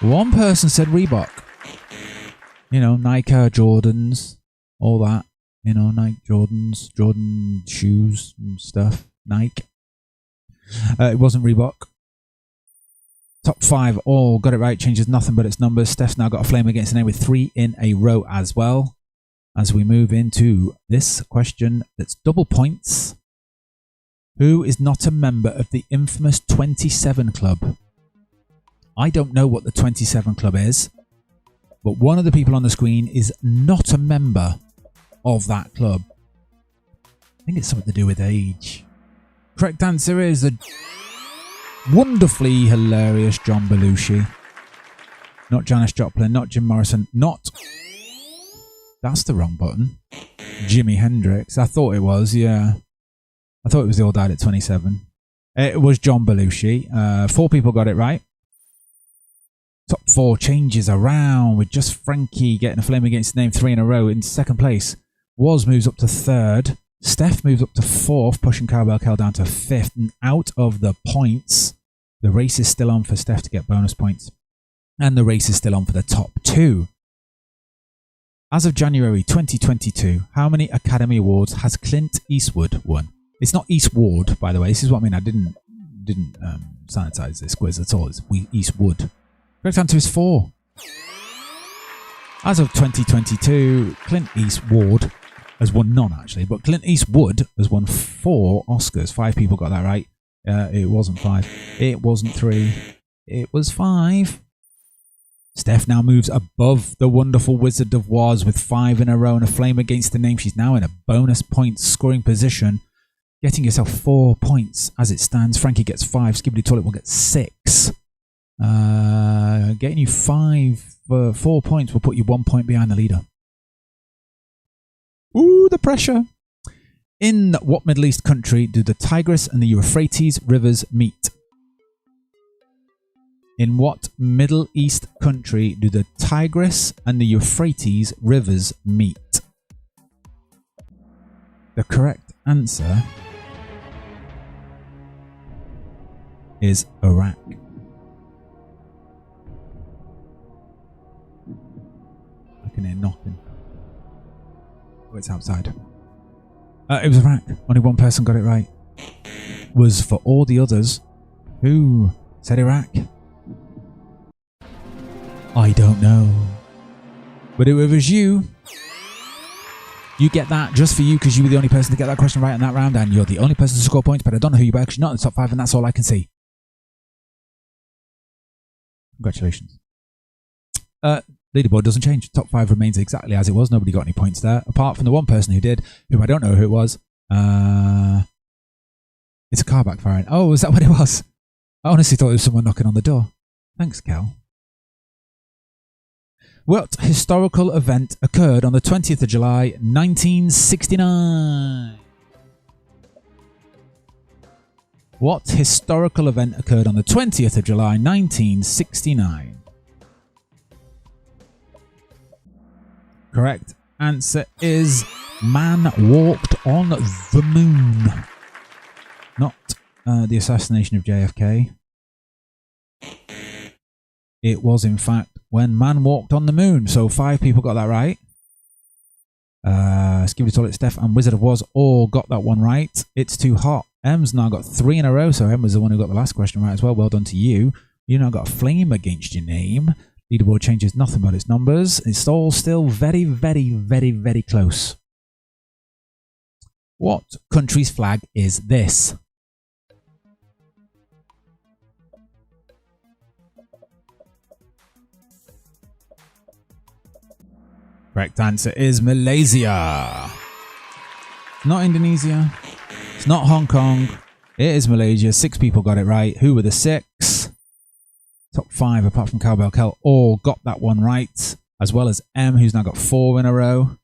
1 person said Reebok. You know, Nike, Jordans, all that. You know, Nike, Jordans, Jordan shoes and stuff. Nike. It wasn't Reebok. Top 5 all got it right. Changes nothing but its numbers. Steph's now got a flame against the name with 3 in a row as well. As we move into this question that's double points. Who is not a member of the infamous 27 Club? I don't know what the 27 Club is, but one of the people on the screen is not a member of that club. I think it's something to do with age. Correct answer is the wonderfully hilarious John Belushi. Not Janis Joplin, not Jim Morrison, not... That's the wrong button. Jimi Hendrix. I thought it was, yeah. I thought it was they all died at 27. It was John Belushi. 4 people got it right. Top 4 changes around with just Frankie getting a flame against the name 3 in a row in 2nd place. Woz moves up to 3rd. Steph moves up to 4th, pushing Carbarkel down to 5th. And out of the points, the race is still on for Steph to get bonus points. And the race is still on for the top 2. As of January 2022, how many Academy Awards has Clint Eastwood won? It's not Eastwood, by the way. This is what I mean. I didn't sanitize this quiz at all. It's Eastwood. Correct answer is 4. As of 2022, Clint Eastwood has won none, actually. But Clint Eastwood has won 4 Oscars. 5 people got that right. It wasn't 5. It wasn't 3. It was 5. Steph now moves above the wonderful Wizard of Woz with 5 in a row and a flame against the name. She's now in a bonus point scoring position, getting yourself 4 points as it stands. Frankie gets 5. Skibbity Toilet will get 6. Getting you 4 points will put you 1 point behind the leader. Ooh, the pressure. In what Middle East country do the Tigris and the Euphrates rivers meet? In what Middle East country do the Tigris and the Euphrates rivers meet? The correct answer is Iraq. I can hear knocking. Oh, it's outside. It was Iraq. Only one person got it right. Was for all the others who said Iraq. I don't know. But if it was you, you get that just for you because you were the only person to get that question right in that round and you're the only person to score points, but I don't know who you were because you're not in the top 5 and that's all I can see. Congratulations. Leaderboard doesn't change. Top 5 remains exactly as it was. Nobody got any points there, apart from the one person who did, who I don't know who it was. It's a car backfiring. Oh, is that what it was? I honestly thought it was someone knocking on the door. Thanks, Cal. What historical event occurred on the 20th of July, 1969? What historical event occurred on the 20th of July, 1969? Correct answer is man walked on the moon. Not the assassination of JFK. It was, in fact, when man walked on the moon. So 5 people got that right. Skibbity Toilet, Steph and Wizard of Woz all got that one right. It's too hot. Em's now got 3 in a row. So Em was the one who got the last question right as well. Well done to you. You now got a flame against your name. Leaderboard changes nothing but its numbers. It's all still very, very, very, very close. What country's flag is this? Correct answer is Malaysia. Not Indonesia. It's not Hong Kong. It is Malaysia. 6 people got it right. Who were the 6? Top 5, apart from Cowbell Kel, all got that one right, as well as M, who's now got 4 in a row.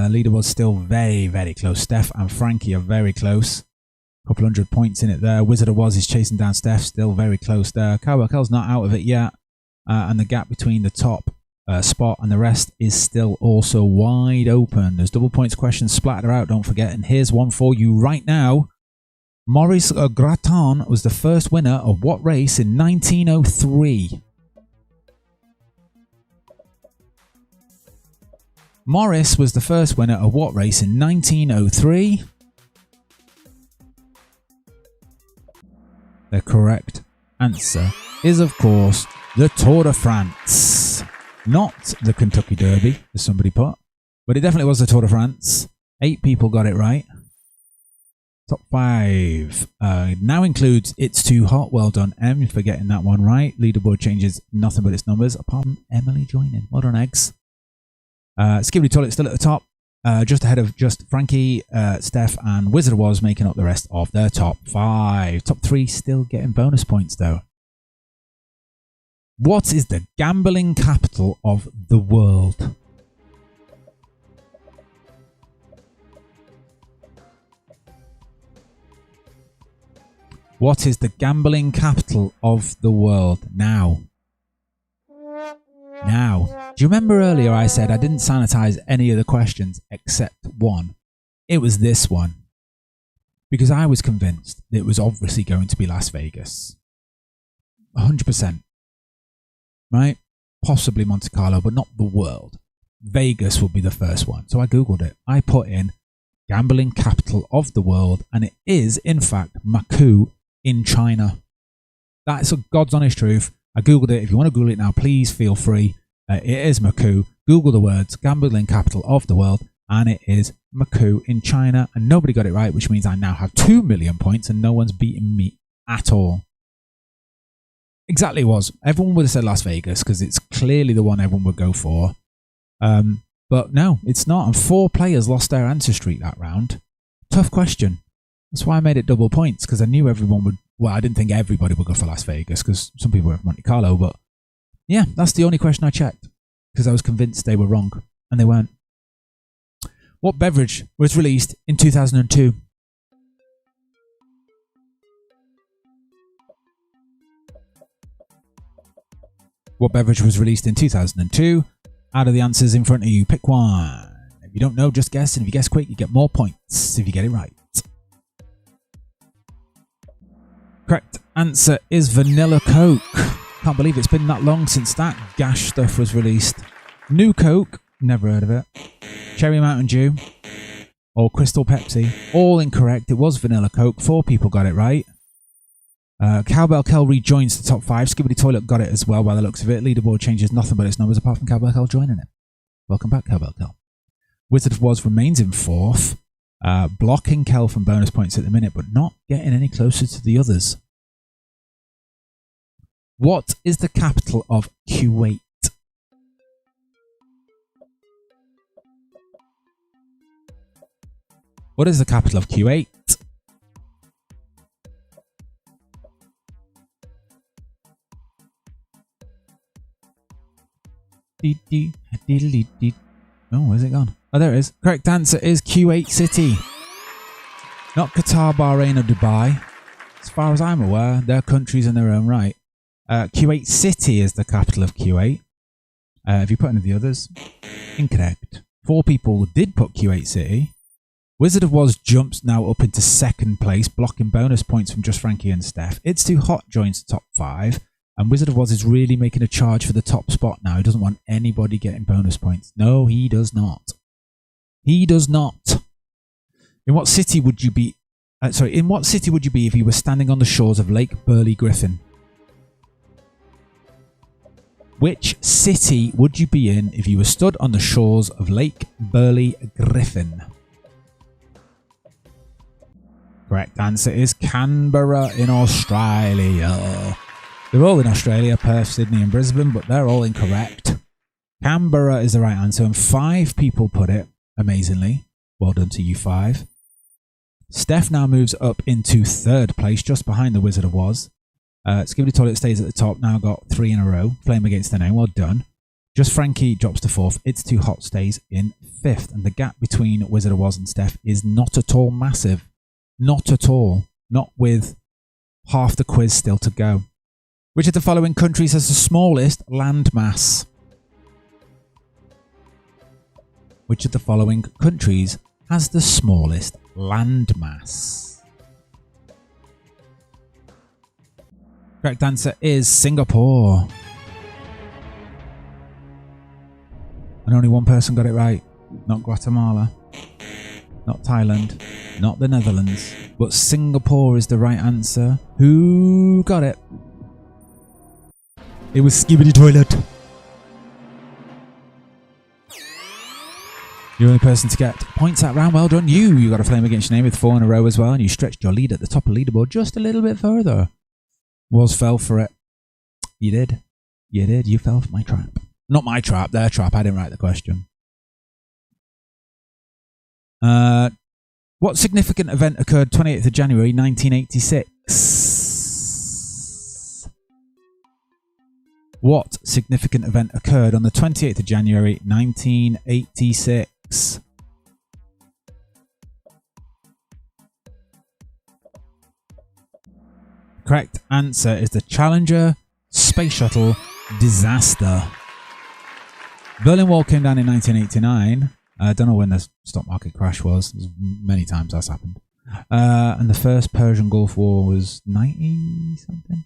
Leader was still very, very close. Steph and Frankie are very close. A couple 100 points in it there. Wizard of Woz is chasing down Steph, still very close there. Cowbell Kel's not out of it yet. And the gap between the top spot and the rest is still also wide open. There's double points questions splattered out, don't forget. And here's one for you right now. Maurice Graton was the first winner of what race in 1903? Morris was the first winner of what race in 1903? The correct answer is, of course, the Tour de France. Not the Kentucky Derby, as somebody put, but it definitely was the Tour de France. 8 people got it right. Top 5 now includes It's Too Hot. Well done, Em, for getting that one right. Leaderboard changes nothing but its numbers, apart from Emily joining. Well done, Eggs. Skibbity Toilet still at the top, just ahead of just Frankie, Steph, and Wizard of Woz making up the rest of their top 5. Top 3 still getting bonus points, though. What is the gambling capital of the world? What is the gambling capital of the world? Now. Now. Do you remember earlier I said I didn't sanitize any of the questions except one? It was this one. Because I was convinced that it was obviously going to be Las Vegas. 100%. Right? Possibly Monte Carlo, but not the world. Vegas would be the first one. So I Googled it. I put in gambling capital of the world, and it is, in fact, Macau in China. That's a God's honest truth. I Googled it. If you want to Google it now, please feel free. It is Macau. Google the words gambling capital of the world, And it is Maku in China. And nobody got it right, which means I now have 2 million points and no one's beaten me at all. Exactly was. Everyone would have said Las Vegas because it's clearly the one everyone would go for. But no, it's not. And 4 players lost their answer streak that round. Tough question. That's why I made it double points, because I knew everyone would... Well, I didn't think everybody would go for Las Vegas, because some people were from Monte Carlo, but yeah, that's the only question I checked, because I was convinced they were wrong, and they weren't. What beverage was released in 2002? What beverage was released in 2002? Out of the answers in front of you, pick one. If you don't know, just guess, and if you guess quick, you get more points if you get it right. Correct answer is Vanilla Coke. Can't believe it's been that long since that gash stuff was released. New Coke, never heard of it. Cherry Mountain Dew or Crystal Pepsi, all incorrect. It was Vanilla Coke. 4 people got it right. Cowbell Kel rejoins the top 5. Skibbity Toilet got it as well by the looks of it. Leaderboard changes nothing but its numbers apart from Cowbell Kel joining it. Welcome back, Cowbell Kel. Wizard of Woz remains in 4th. Blocking Kel from bonus points at the minute, but not getting any closer to the others. What is the capital of Kuwait? What is the capital of Kuwait? Oh, where's it gone? Oh, there it is. Correct answer is Kuwait City. Not Qatar, Bahrain or Dubai. As far as I'm aware, they're countries in their own right. Kuwait City is the capital of Kuwait. If you put any of the others, incorrect. 4 people did put Kuwait City. Wizard of Woz jumps now up into 2nd place, blocking bonus points from Just Frankie and Steph. It's Too Hot joins the top 5. And Wizard of Woz is really making a charge for the top spot now. He doesn't want anybody getting bonus points. No, he does not. He does not. In what city would you be? In what city would you be if you were standing on the shores of Lake Burley Griffin? Which city would you be in if you were stood on the shores of Lake Burley Griffin? Correct answer is Canberra in Australia. They're all in Australia, Perth, Sydney and Brisbane, but they're all incorrect. Canberra is the right answer, and 5 people put it, amazingly. Well done to you 5. Steph now moves up into 3rd place, just behind the Wizard of Woz. Skibbity Toilet stays at the top, now got 3 in a row. Flame Against the Name, well done. Just Frankie drops to 4th. It's Too Hot stays in 5th. And the gap between Wizard of Woz and Steph is not at all massive. Not at all. Not with half the quiz still to go. Which of the following countries has the smallest landmass? Which of the following countries has the smallest landmass? Correct answer is Singapore. And only 1 person got it right. Not Guatemala. Not Thailand. Not the Netherlands. But Singapore is the right answer. Who got it? It was Skibbity Toilet. You're the only person to get points that round. Well done. You got a Flame Against Your Name with 4 in a row as well. And you stretched your lead at the top of the leaderboard just a little bit further. Woz fell for it. You did. You did. You fell for my trap. Not my trap. Their trap. I didn't write the question. What significant event occurred 28th of January 1986? What significant event occurred on the 28th of January 1986? Correct answer is the Challenger Space Shuttle disaster. Berlin Wall came down in 1989. I don't know when the stock market crash was. There's many times that's happened. And the first Persian Gulf War was 90 something,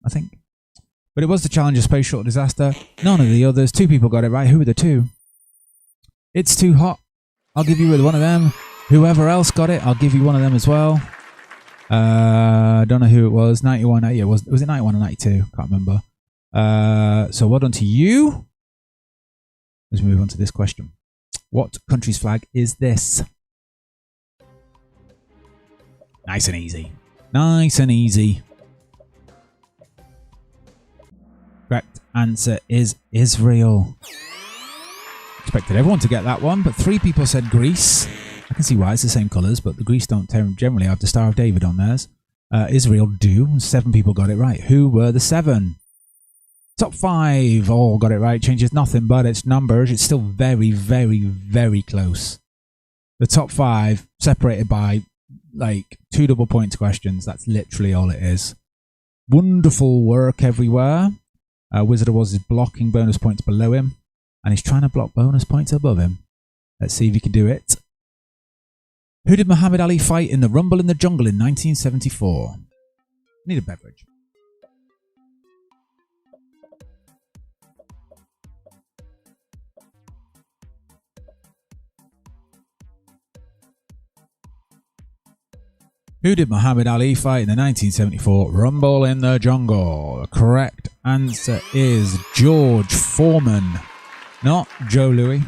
I think. But it was the Challenger Space Shuttle disaster. None of the others. 2 people got it right. Who were the 2? It's Too Hot. I'll give you one of them. Whoever else got it, I'll give you one of them as well. I don't know who it was. 91. Yeah, was it 91 or 92? Can't remember. So well done to you. Let's move on to this question. What country's flag is this? Nice and easy. Nice and easy. Correct answer is Israel. Expected everyone to get that one, but 3 people said Greece. I can see why, it's the same colours, but the Greece don't generally have the Star of David on theirs. Israel do. 7 people got it right. Who were the 7? Top 5 all got it right. Changes nothing but its numbers. It's still very, very, very close. The top 5 separated by like 2 double points questions. That's literally all it is. Wonderful work everywhere. Wizard of Oz is blocking bonus points below him, and he's trying to block bonus points above him. Let's see if he can do it. Who did Muhammad Ali fight in the Rumble in the Jungle in 1974? Need a beverage. Who did Muhammad Ali fight in the 1974 Rumble in the Jungle? The correct answer is George Foreman. Not Joe Louis.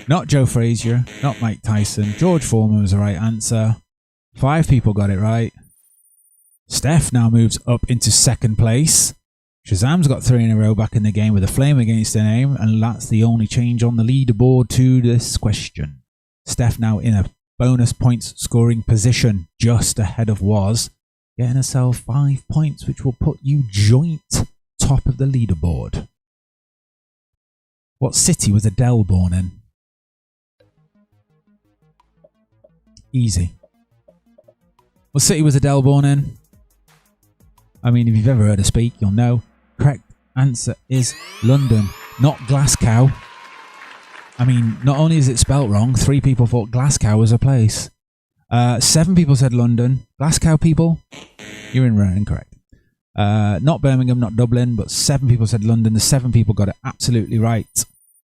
Not Joe Frazier. Not Mike Tyson. George Foreman was the right answer. 5 people got it right. Steph now moves up into 2nd place. Shazam's got 3 in a row back in the game with a flame against their name, and that's the only change on the leaderboard to this question. Steph now in a bonus points scoring position, just ahead of Woz, getting herself 5 points, which will put you joint top of the leaderboard. What city was Adele born in? Easy. What city was Adele born in? I mean, if you've ever heard her speak, you'll know. Correct answer is London, not Glasgow. I mean, not only is it spelt wrong, 3 people thought Glasgow was a place. 7 people said London. Glasgow people? You're incorrect. Not Birmingham, not Dublin, but 7 people said London. The 7 people got it absolutely right.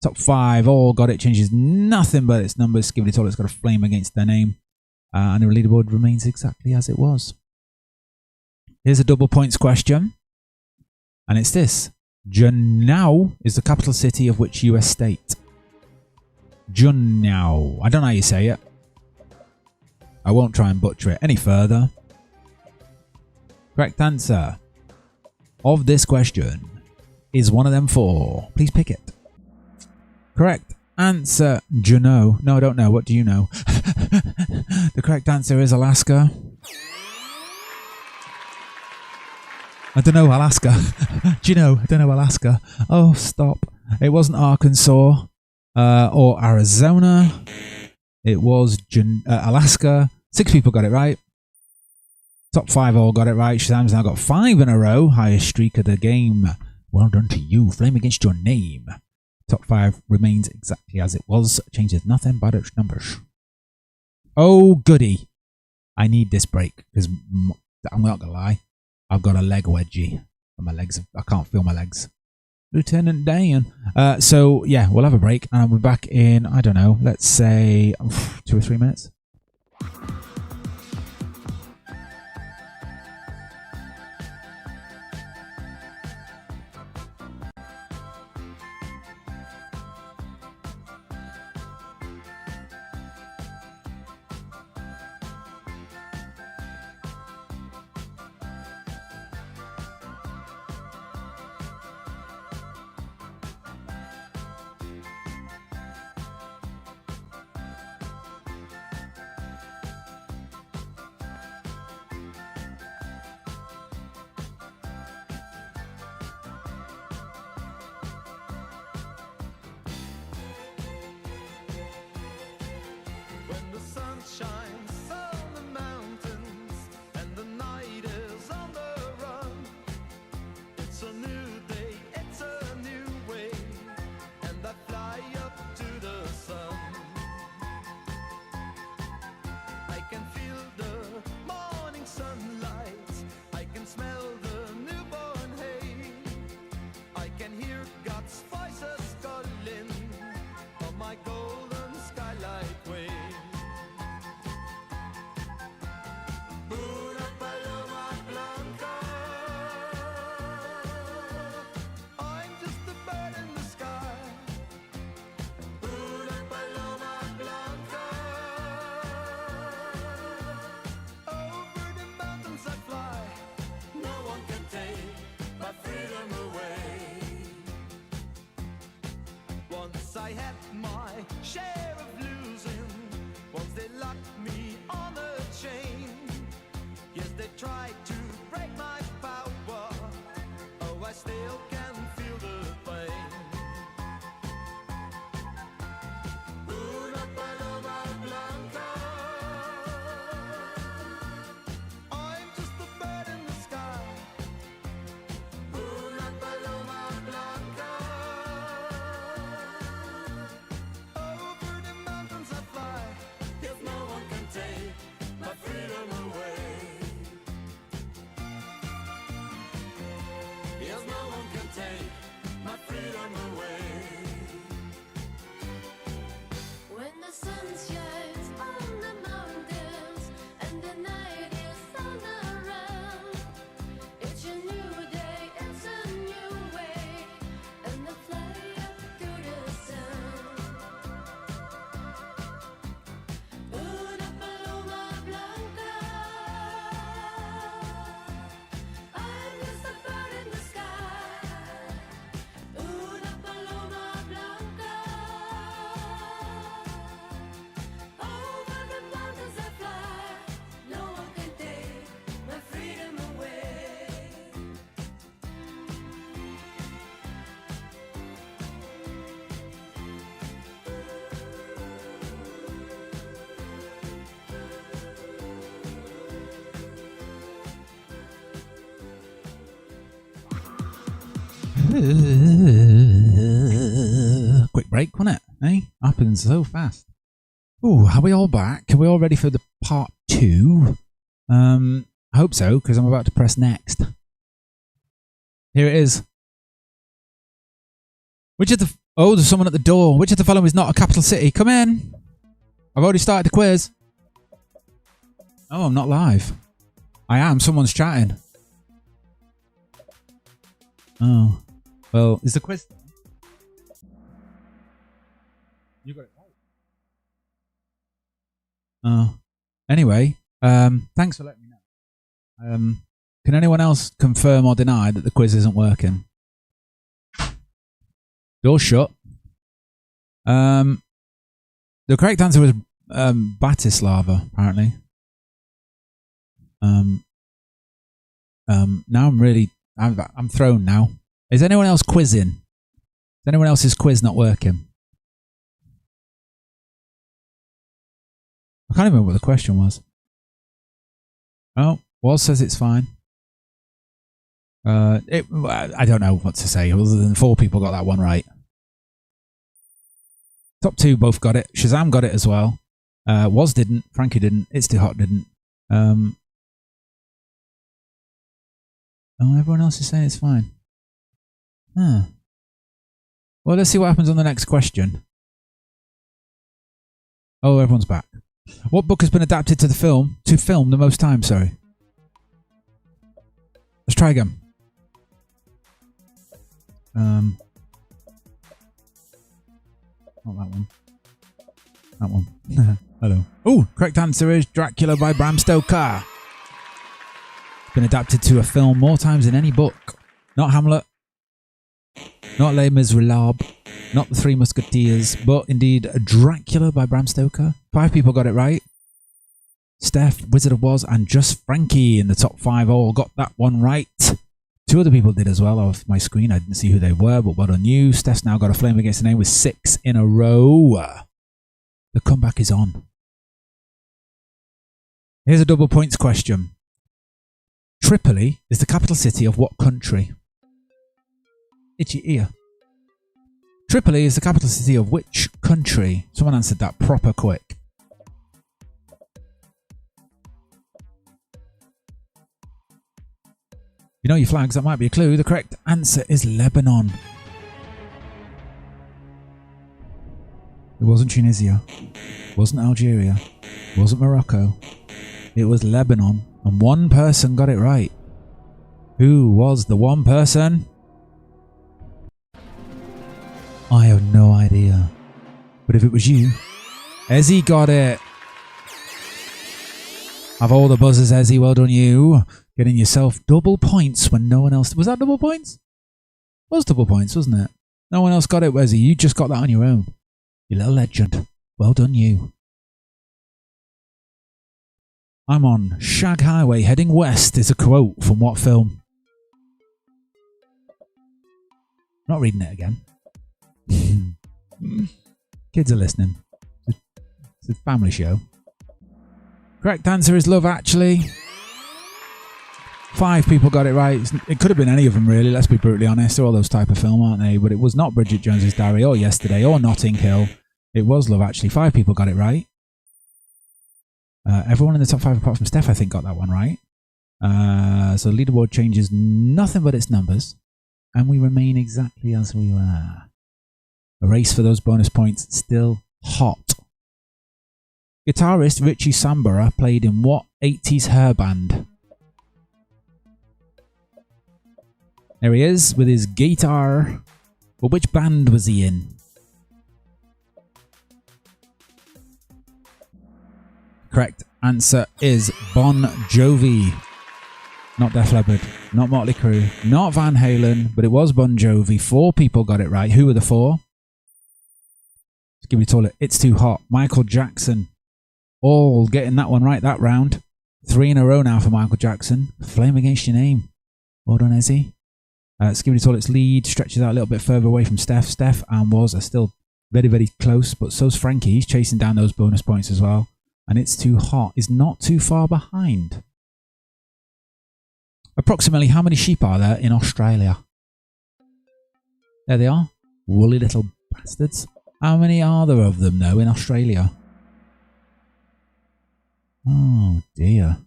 Top 5 all got it. Changes nothing but its numbers. Give it all. It's got a flame against their name. And the leaderboard remains exactly as it was. Here's a double points question. And it's this. Juneau is the capital city of which US state? Juneau. I don't know how you say it. I won't try and butcher it any further. Correct answer of this question is one of them 4. Please pick it. Correct answer, Juneau. No, I don't know. What do you know? The correct answer is Alaska. I don't know Alaska. Do you know? I don't know Alaska. Oh, stop. It wasn't Arkansas or Arizona. It was Alaska. 6 people got it right. Top 5 all got it right. Shazam's now got 5 in a row. Highest streak of the game. Well done to you. Flame against your name. Top 5 remains exactly as it was. Changes nothing but its numbers. Oh, goody. I need this break because I'm not going to lie. I've got a leg wedgie. My legs, I can't feel my legs. Lieutenant Dan. So, yeah, we'll have a break and we'll be back in, I don't know, let's say 2 or 3 minutes. had my share of losing. Once they locked me on a chain. Yes, they tried to break my power. Oh, I still can feel the pain. Una paloma blanca. I'm just a bird in the sky. Una paloma blanca. Over the mountains I fly. If no one can take my freedom away. Yes, no one can take my freedom away. When the sun shines on the mountains and the night is on around, it's a new day, it's a new way, and I fly up to the sun. Una paloma blanca. I'm just a bird in the sky. Una paloma blanca. Over the mountains I fly. No one can take my freedom away. Quick break, wasn't it? Eh? Happens so fast. Ooh, are we all back? Are we all ready for the part 2? I hope so, because I'm about to press next. Here it is. Which of the... Oh, there's someone at the door. Which of the following is not a capital city? Come in. I've already started the quiz. Oh, I'm not live. I am. Someone's chatting. Oh. Well, is the quiz... You got it right. Oh. Anyway, thanks for letting me know. Can anyone else confirm or deny that the quiz isn't working? Door's shut. The correct answer was Bratislava, apparently. Now I'm thrown now. Is anyone else quizzing? Is anyone else's quiz not working? I can't even remember what the question was. Oh, Waz says it's fine. I don't know what to say other than 4 people got that one right. Top 2 both got it. Shazam got it as well. Waz didn't. Frankie didn't. It's Too Hot didn't. Oh, everyone else is saying it's fine. Huh. Well, let's see what happens on the next question. Oh, everyone's back. What book has been adapted to the film the most time? Sorry. Let's try again. Not that one. That one. Hello. Oh, correct answer is Dracula by Bram Stoker. It's been adapted to a film more times than any book. Not Hamlet. Not Les Miserables. Not The Three Musketeers. But indeed Dracula by Bram Stoker. 5 people got it right. Steph, Wizard of Oz, and just Frankie in the top 5 all got that one right. 2 other people did as well off my screen. I didn't see who they were, but well done you. Steph's now got a flame against the name with 6 in a row. The comeback is on. Here's a double points question. Tripoli is the capital city of what country? Itchy ear. Tripoli is the capital city of which country? Someone answered that proper quick. You know your flags, that might be a clue. The correct answer is Lebanon. It wasn't Tunisia. It wasn't Algeria. It wasn't Morocco. It was Lebanon. And 1 person got it right. Who was the 1 person? I have no idea. But if it was you, Ezzy got it. Have all the buzzers, Ezzy. Well done you. Getting yourself double points when no one else... Was that double points? It was double points, wasn't it? No one else got it, Ezzy. You just got that on your own. You little legend. Well done, you. I'm on Shag Highway heading west is a quote from what film? Not reading it again. Kids are listening. It's a family show. Correct answer is Love Actually. 5 people got it right. It could have been any of them, really. Let's be brutally honest. They're all those type of film, aren't they? But it was not Bridget Jones's Diary or Yesterday or Notting Hill. It was Love Actually. 5 people got it right. Everyone in the top 5 apart from Steph, I think, got that one right. So the leaderboard changes nothing but its numbers. And we remain exactly as we were. A race for those bonus points still hot. Guitarist Richie Sambora played in what 80s hair band? There he is with his guitar. But which band was he in? Correct answer is Bon Jovi. Not Def Leppard, not Motley Crue, not Van Halen, but it was Bon Jovi. 4 people got it right. Who were the 4? Let's give me a toilet. It's Too Hot. Michael Jackson. All getting that one right that round. 3 in a row now for Michael Jackson. Flame Against Your Name. Well done, Izzy. Skibidi Toilet's lead stretches out a little bit further away from Steph. Steph and Woz are still very, very close, but so's Frankie. He's chasing down those bonus points as well. And It's Too Hot is not too far behind. Approximately how many sheep are there in Australia? There they are. Woolly little bastards. How many are there of them, though, in Australia? Oh, dear.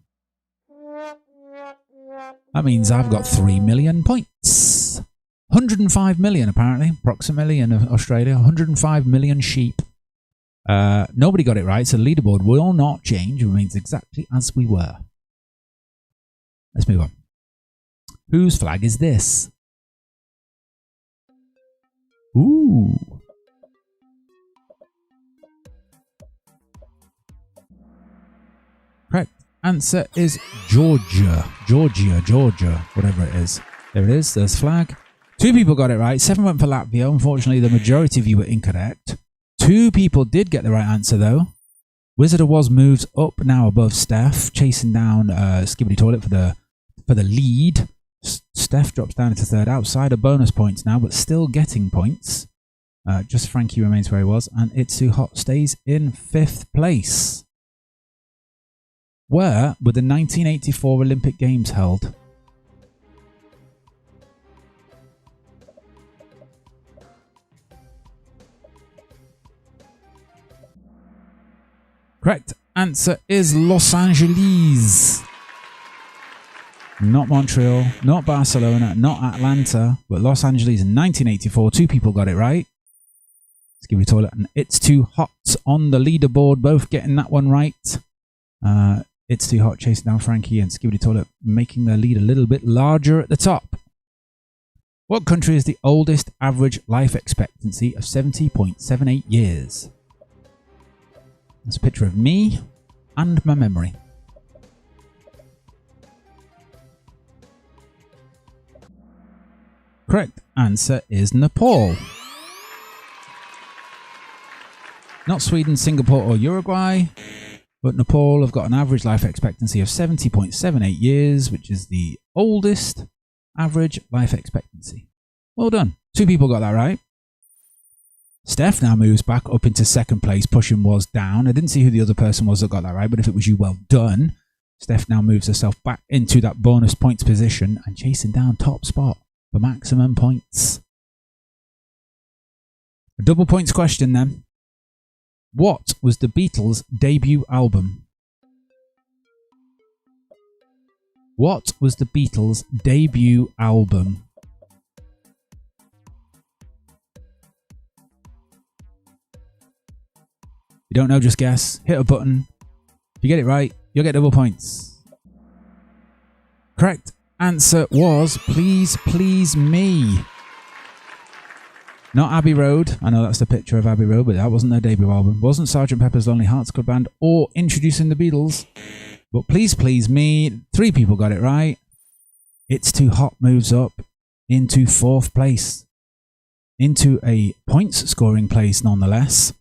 That means I've got 3 million points. 105 million, apparently, approximately, in Australia. 105 million sheep. Nobody got it right, so the leaderboard will not change. It remains exactly as we were. Let's move on. Whose flag is this? Ooh. Correct answer is Georgia. Georgia, whatever it is. There it is. There's flag. 2 people got it right. 7 went for Latvia. Unfortunately, the majority of you were incorrect. 2 people did get the right answer, though. Wizard of Woz moves up now above Steph, chasing down Skibidi Toilet for the lead. Steph drops down into 3rd, outside of bonus points now, but still getting points. Just Frankie remains where he was, and It's Too Hot stays in 5th place. Where were the 1984 Olympic Games held? Correct answer is Los Angeles. Not Montreal, not Barcelona, not Atlanta, but Los Angeles in 1984. 2 people got it right. Skibidi Toilet and It's Too Hot on the leaderboard, both getting that one right. It's Too Hot chasing down Frankie and Skibidi Toilet, making their lead a little bit larger at the top. What country is the oldest average life expectancy of 70.78 years? That's a picture of me and my memory. Correct answer is Nepal. Not Sweden, Singapore or Uruguay, but Nepal have got an average life expectancy of 70.78 years, which is the oldest average life expectancy. Well done. 2 people got that right. Steph now moves back up into 2nd place, pushing Woz down. I didn't see who the other person was that got that right, but if it was you, well done. Steph now moves herself back into that bonus points position and chasing down top spot for maximum points. A double points question then. What was the Beatles' debut album? What was the Beatles' debut album? If you don't know, just guess. Hit a button. If you get it right, you'll get double points. Correct answer was Please Please Me. Not Abbey Road. I know that's the picture of Abbey Road, but that wasn't their debut album. Wasn't Sgt. Pepper's Lonely Hearts Club Band or Introducing the Beatles. But Please Please Me, 3 people got it right. It's Too Hot moves up into 4th place. Into a points scoring place nonetheless.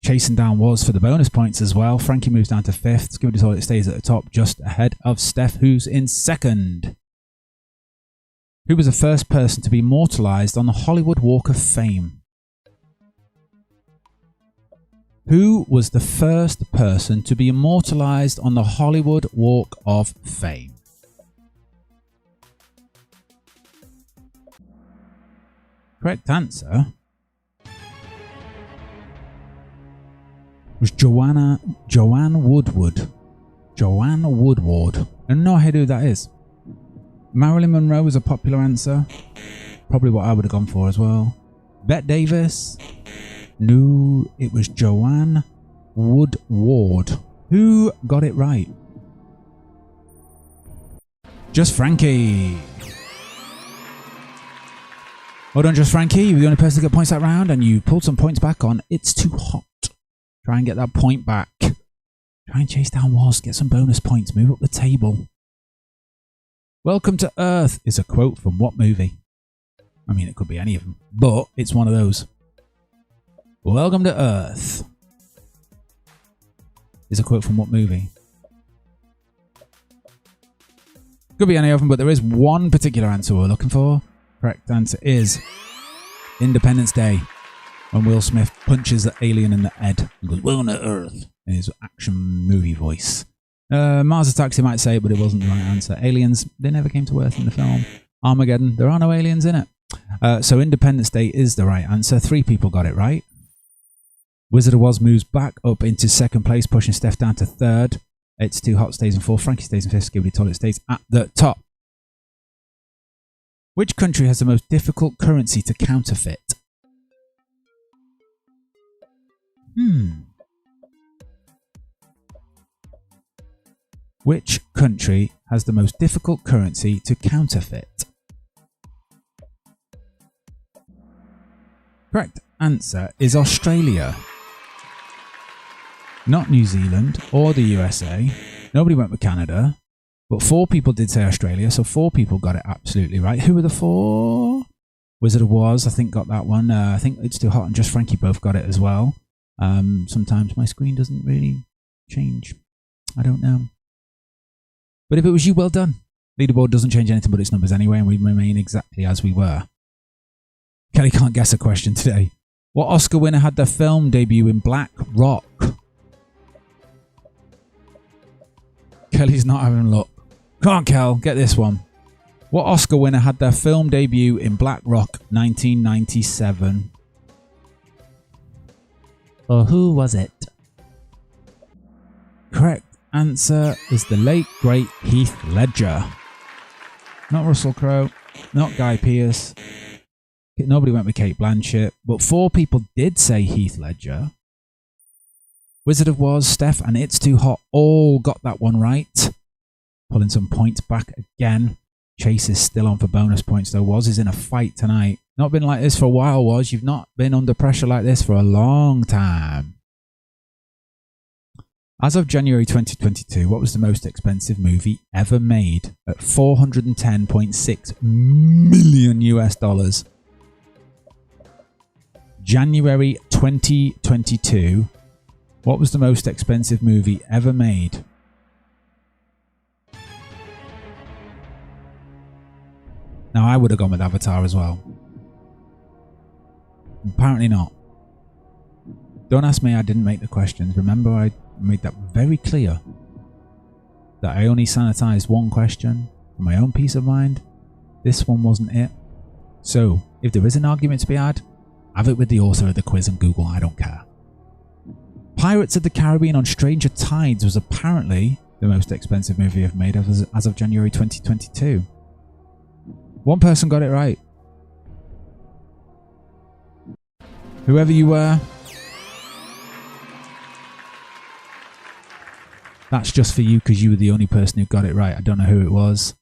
Chasing down was for the bonus points as well. Frankie moves down to 5th. Skibidi Toilet stays at the top, just ahead of Steph, who's in 2nd. Who was the first person to be immortalised on the Hollywood Walk of Fame? Who was the first person to be immortalised on the Hollywood Walk of Fame? Correct answer was Joanne Woodward. Joanne Woodward. I don't know who that is. Marilyn Monroe was a popular answer. Probably what I would have gone for as well. Bette Davis. No, it was Joanne Woodward. Who got it right? Just Frankie. Well done, Just Frankie. You were the only person to get points that round, and you pulled some points back on It's Too Hot. Try and get that point back. Try and chase down Woz. Get some bonus points. Move up the table. Welcome to Earth is a quote from what movie? I mean, it could be any of them, but it's one of those. Welcome to Earth is a quote from what movie? Could be any of them, but there is one particular answer we're looking for. Correct answer is Independence Day, when Will Smith punches the alien in the head and goes, "Welcome to Earth," in his action movie voice. Mars Attacks, you might say, but it wasn't the right answer. Aliens, they never came to Earth in the film. Armageddon, there are no aliens in it. So Independence Day is the right answer. 3 people got it right. Wizard of Oz moves back up into 2nd place, pushing Steph down to 3rd. It's Too Hot stays in 4th. Frankie stays in 5th. Skibidi Toilet stays at the top. Which country has the most difficult currency to counterfeit? Which country has the most difficult currency to counterfeit? Correct answer is Australia. Not New Zealand or the USA. Nobody went with Canada. But 4 people did say Australia, so 4 people got it absolutely right. Who were the 4? Wizard of Oz, I think, got that one. I think It's Too Hot and Just Frankie both got it as well. Sometimes my screen doesn't really change. I don't know. But if it was you, well done. Leaderboard doesn't change anything but its numbers anyway, and we remain exactly as we were. Kelly can't guess a question today. What Oscar winner had their film debut in Black Rock? Kelly's not having a look. Come on, Kel, get this one. What Oscar winner had their film debut in Black Rock 1997? Or who was it? Correct answer is the late, great Heath Ledger. Not Russell Crowe, not Guy Pearce. Nobody went with Cate Blanchett, but 4 people did say Heath Ledger. Wizard of Oz, Steph, and It's Too Hot all got that one right. Pulling some points back again. Chase is still on for bonus points though. Woz is in a fight tonight. Not been like this for a while, Woz. You've not been under pressure like this for a long time. As of January 2022, what was the most expensive movie ever made at $410.6 million US? January 2022. What was the most expensive movie ever made? Now, I would have gone with Avatar as well. Apparently not. Don't ask me, I didn't make the questions. Remember, I made that very clear. That I only sanitized one question for my own peace of mind. This one wasn't it. So, if there is an argument to be had, have it with the author of the quiz and Google, I don't care. Pirates of the Caribbean on Stranger Tides was apparently the most expensive movie ever made as of January 2022. One person got it right. Whoever you were, that's just for you because you were the only person who got it right. I don't know who it was.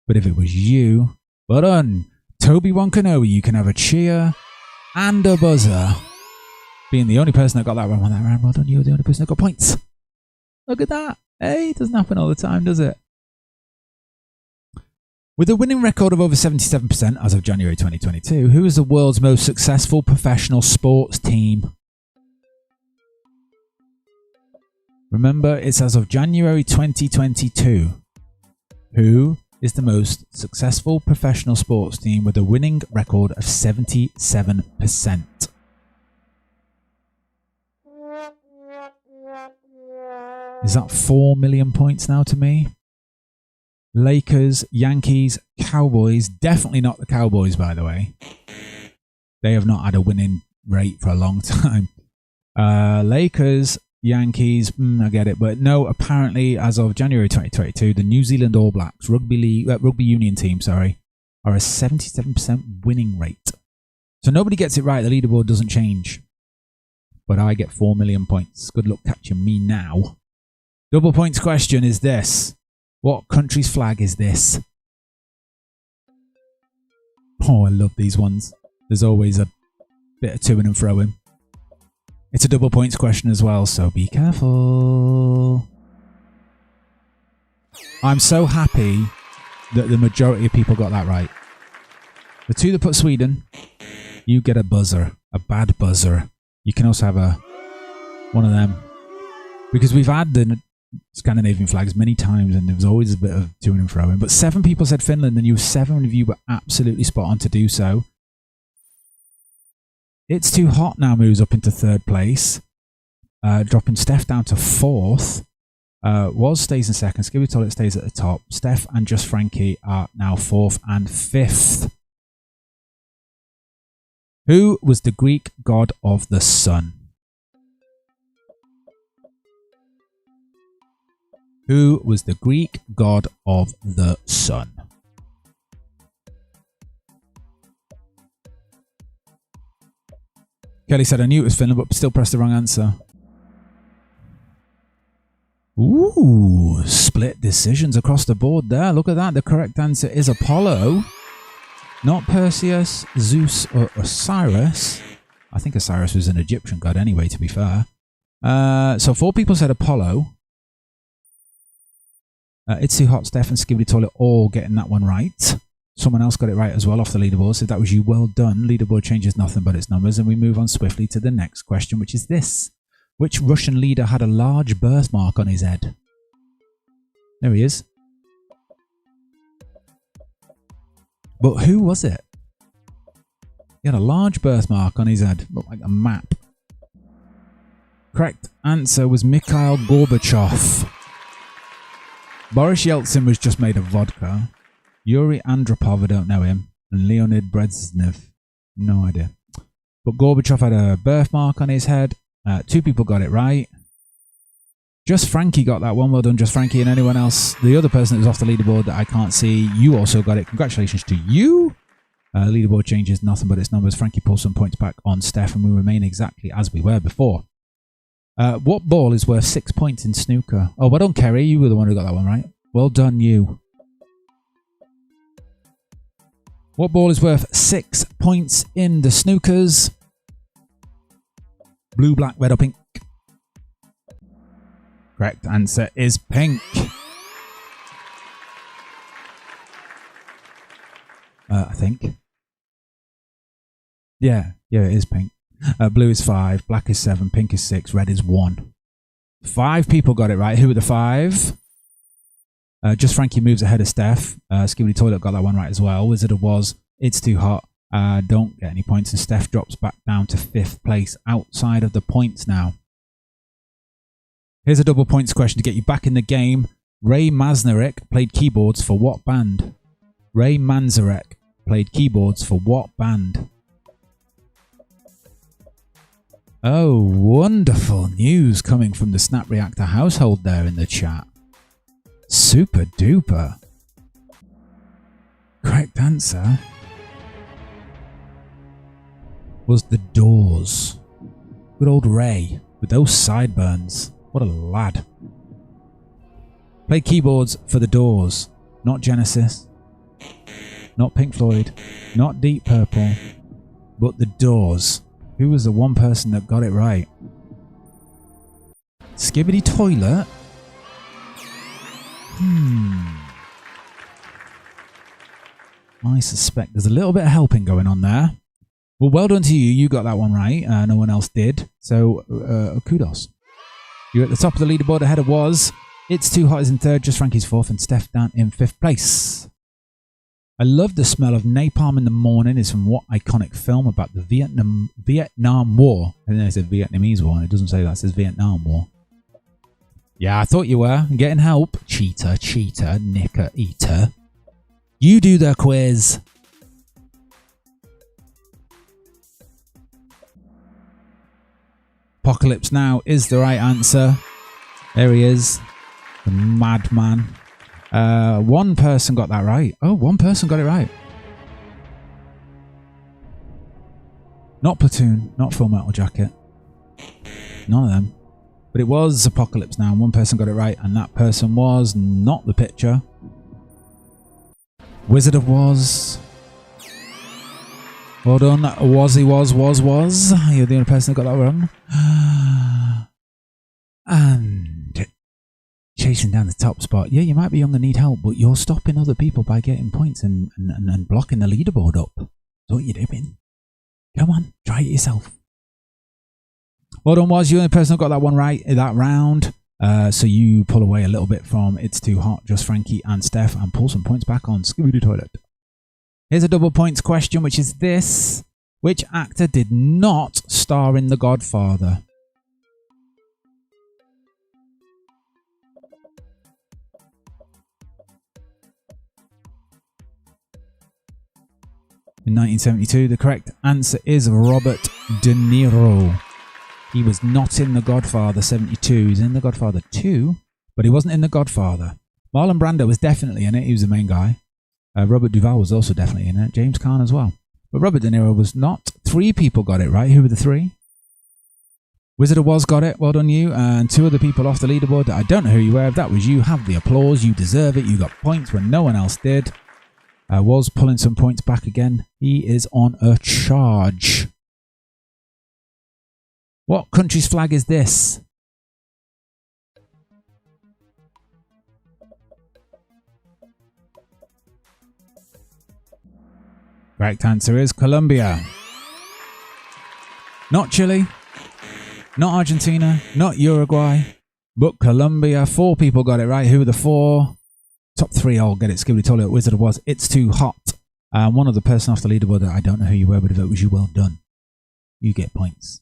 But if it was you, well done. Toby Wonkanoe, you can have a cheer and a buzzer. Being the only person that got that one that round, well done. You were the only person that got points. Look at that. Hey, it doesn't happen all the time, does it? With a winning record of over 77% as of January 2022, who is the world's most successful professional sports team? Remember, it's as of January 2022. Who is the most successful professional sports team with a winning record of 77%? Is that 4 million points now to me? Lakers, Yankees, Cowboys. Definitely not the Cowboys, by the way. They have not had a winning rate for a long time. Lakers, Yankees, I get it. But no, apparently, as of January 2022, the New Zealand All Blacks rugby union team, sorry, are a 77% winning rate. So nobody gets it right. The leaderboard doesn't change. But I get 4 million points. Good luck catching me now. Double points question is this. What country's flag is this? Oh, I love these ones. There's always a bit of to-ing and fro-ing. It's a double points question as well, so be careful. I'm so happy that the majority of people got that right. The two that put Sweden, you get a buzzer, a bad buzzer. You can also have one of them. Because we've had the Scandinavian flags many times and there was always a bit of to and fro. But 7 people said Finland and 7 of you were absolutely spot on to do so. It's Too Hot now moves up into 3rd place, dropping Steph down to 4th. Woz stays in 2nd, Skibby Toilet stays at the top. Steph and Just Frankie are now 4th and 5th. Who was the Greek god of the sun? Who was the Greek god of the sun? Kelly said I knew it was Finland, but still pressed the wrong answer. Ooh, split decisions across the board there. Look at that. The correct answer is Apollo. Not Perseus, Zeus, or Osiris. I think Osiris was an Egyptian god anyway, to be fair. So 4 people said Apollo. It's Too Hot, Steph and Skibidi Toilet all getting that one right. Someone else got it right as well off the leaderboard, so that was you. Well done. Leaderboard changes nothing but its numbers, and we move on swiftly to the next question, which is this. Which Russian leader had a large birthmark on his head? There he is. But who was it? He had a large birthmark on his head. Looked like a map. Correct answer was Mikhail Gorbachev. Boris Yeltsin was just made of vodka. Yuri Andropov, I don't know him. And Leonid Brezhnev, no idea. But Gorbachev had a birthmark on his head. 2 people got it right. Just Frankie got that one. Well done, Just Frankie. And anyone else, the other person that was off the leaderboard that I can't see, you also got it. Congratulations to you. Leaderboard changes nothing but its numbers. Frankie pulls some points back on Steph, and we remain exactly as we were before. What ball is worth 6 points in snooker? Oh, well done, Kerry. You were the one who got that one right. Well done, you. What ball is worth 6 points in the snookers? Blue, black, red, or pink? Correct answer is pink. I think. Yeah, it is pink. Blue is 5, black is 7, pink is 6, red is 1. 5 people got it right. Who were the 5? Just Frankie moves ahead of Steph. Skibidi Toilet got that one right as well. Wizard of Was, It's Too Hot. Don't get any points, and Steph drops back down to 5th place, outside of the points now. Here's a double points question to get you back in the game. Ray Manzarek played keyboards for what band? Ray Manzarek played keyboards for what band? Oh, wonderful news coming from the SnapReactor household there in the chat. Super duper. Correct answer was The Doors. Good old Ray with those sideburns. What a lad. Played keyboards for The Doors. Not Genesis. Not Pink Floyd. Not Deep Purple. But The Doors. Who was the one person that got it right? Skibidi Toilet? I suspect there's a little bit of helping going on there. Well, well done to you. You got that one right. No one else did. So, kudos. You're at the top of the leaderboard ahead of Was. It's Too Hot is in third, Just Frankie's fourth, and Steph down in fifth place. I love the smell of napalm in the morning is from what iconic film about the Vietnam War? I think it said Vietnamese War. It doesn't say that. It says Vietnam War. Yeah, I thought you were. Getting help. Cheater, knicker, eater. You do the quiz. Apocalypse Now is the right answer. There he is. The madman. One person got that right. Oh, one person got it right. Not Platoon, not Full Metal Jacket. None of them. But it was Apocalypse Now, and one person got it right, and that person was not the picture. Wizard of Woz. Well done, was. You're the only person that got that wrong. And chasing down the top spot. Yeah, you might be young and need help, but you're stopping other people by getting points and blocking the leaderboard up. That's what you're doing. Come on, try it yourself. Well done, Was. You're the only person that got that one right in that round. So you pull away a little bit from It's Too Hot, Just Frankie and Steph, and pull some points back on Scooby-Doo Toilet. Here's a double points question, which is this. Which actor did not star in The Godfather? In 1972, the correct answer is Robert De Niro. He was not in The Godfather 72. He's in The Godfather 2, but he wasn't in The Godfather. Marlon Brando was definitely in it. He was the main guy. Robert Duvall was also definitely in it. James Caan as well. But Robert De Niro was not. 3 people got it right. Who were the 3? Wizard of Woz got it. Well done, you. And 2 other people off the leaderboard that I don't know who you were. If that was you, have the applause. You deserve it. You got points when no one else did. Was pulling some points back again. He is on a charge. What country's flag is this? Correct answer is Colombia. Not Chile, not Argentina, not Uruguay, but Colombia. 4 people got it right. Who were the 4? Top 3 all get it. Skibidi Toilet, Wizard of Woz, It's Too Hot. One other person off the leaderboard that I don't know who you were, but if it was you, well done. You get points.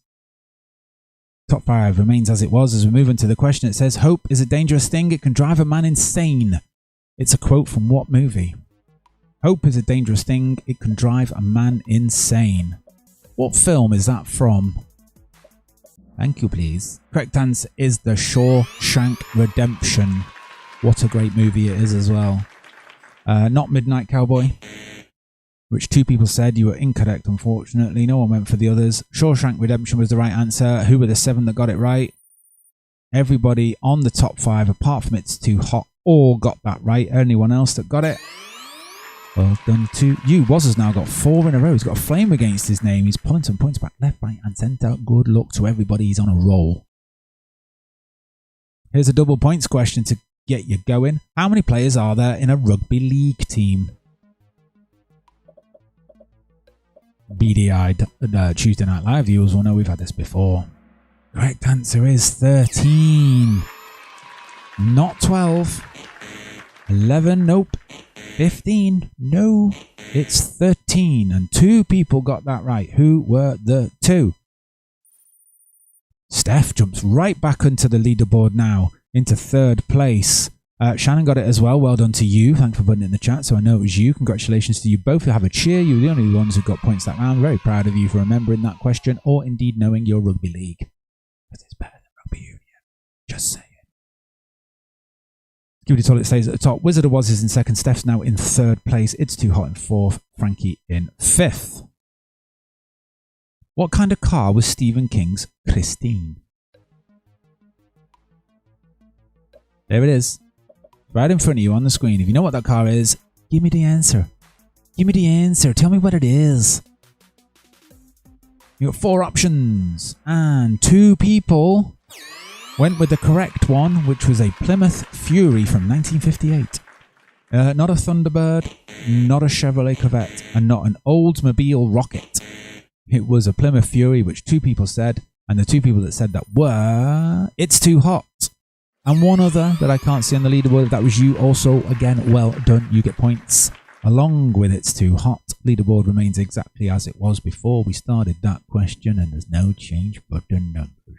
Top 5 remains as it was. As we move into the question, it says, hope is a dangerous thing. It can drive a man insane. It's a quote from what movie? Hope is a dangerous thing. It can drive a man insane. What film is that from? Thank you, please. Correct answer is The Shawshank Redemption. What a great movie it is as well. Not Midnight Cowboy, which 2 people said. You were incorrect, unfortunately. No one went for the others. Shawshank Redemption was the right answer. Who were the 7 that got it right? Everybody on the top 5, apart from It's Too Hot, all got that right. Anyone else that got it? Well done to you. Woz has now got 4 in a row. He's got a flame against his name. He's pulling some points back left, right, and centre. Good luck to everybody. He's on a roll. Here's a double points question to get you going. How many players are there in a rugby league team? Beady-eyed Tuesday Night Live viewers will know we've had this before. Correct answer is 13. Not 12. 11, nope. 15, no. It's 13. And 2 people got that right. Who were the 2? Steph jumps right back into the leaderboard now, into 3rd place. Shannon got it as well. Well done to you. Thanks for putting it in the chat so I know it was you. Congratulations to you both. You'll have a cheer. You're the only ones who got points that round. Very proud of you for remembering that question or indeed knowing your rugby league. Because it's better than rugby union. Just saying. Skibidi Toilet stays at the top. Wizard of Woz is in 2nd. Steph's now in 3rd place. It's Too Hot in 4th. Frankie in 5th. What kind of car was Stephen King's Christine? There it is. Right in front of you on the screen. If you know what that car is, give me the answer. Give me the answer. Tell me what it is. You got 4 options. And 2 people went with the correct one, which was a Plymouth Fury from 1958. Not a Thunderbird, not a Chevrolet Corvette, and not an Oldsmobile Rocket. It was a Plymouth Fury, which 2 people said. And the two people that said that were It's Too Hot and one other that I can't see on the leaderboard. If that was you, also, again, well done. You get points. Along with It's Too Hot, leaderboard remains exactly as it was before we started that question, and there's no change button numbers.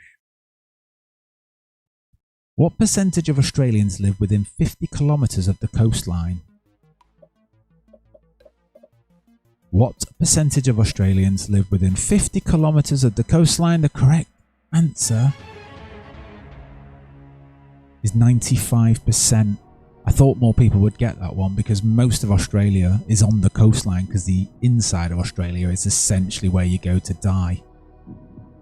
What percentage of Australians live within 50 kilometres of the coastline? What percentage of Australians live within 50 kilometres of the coastline? The correct answer is 95%. I thought more people would get that one because most of Australia is on the coastline, because the inside of Australia is essentially where you go to die.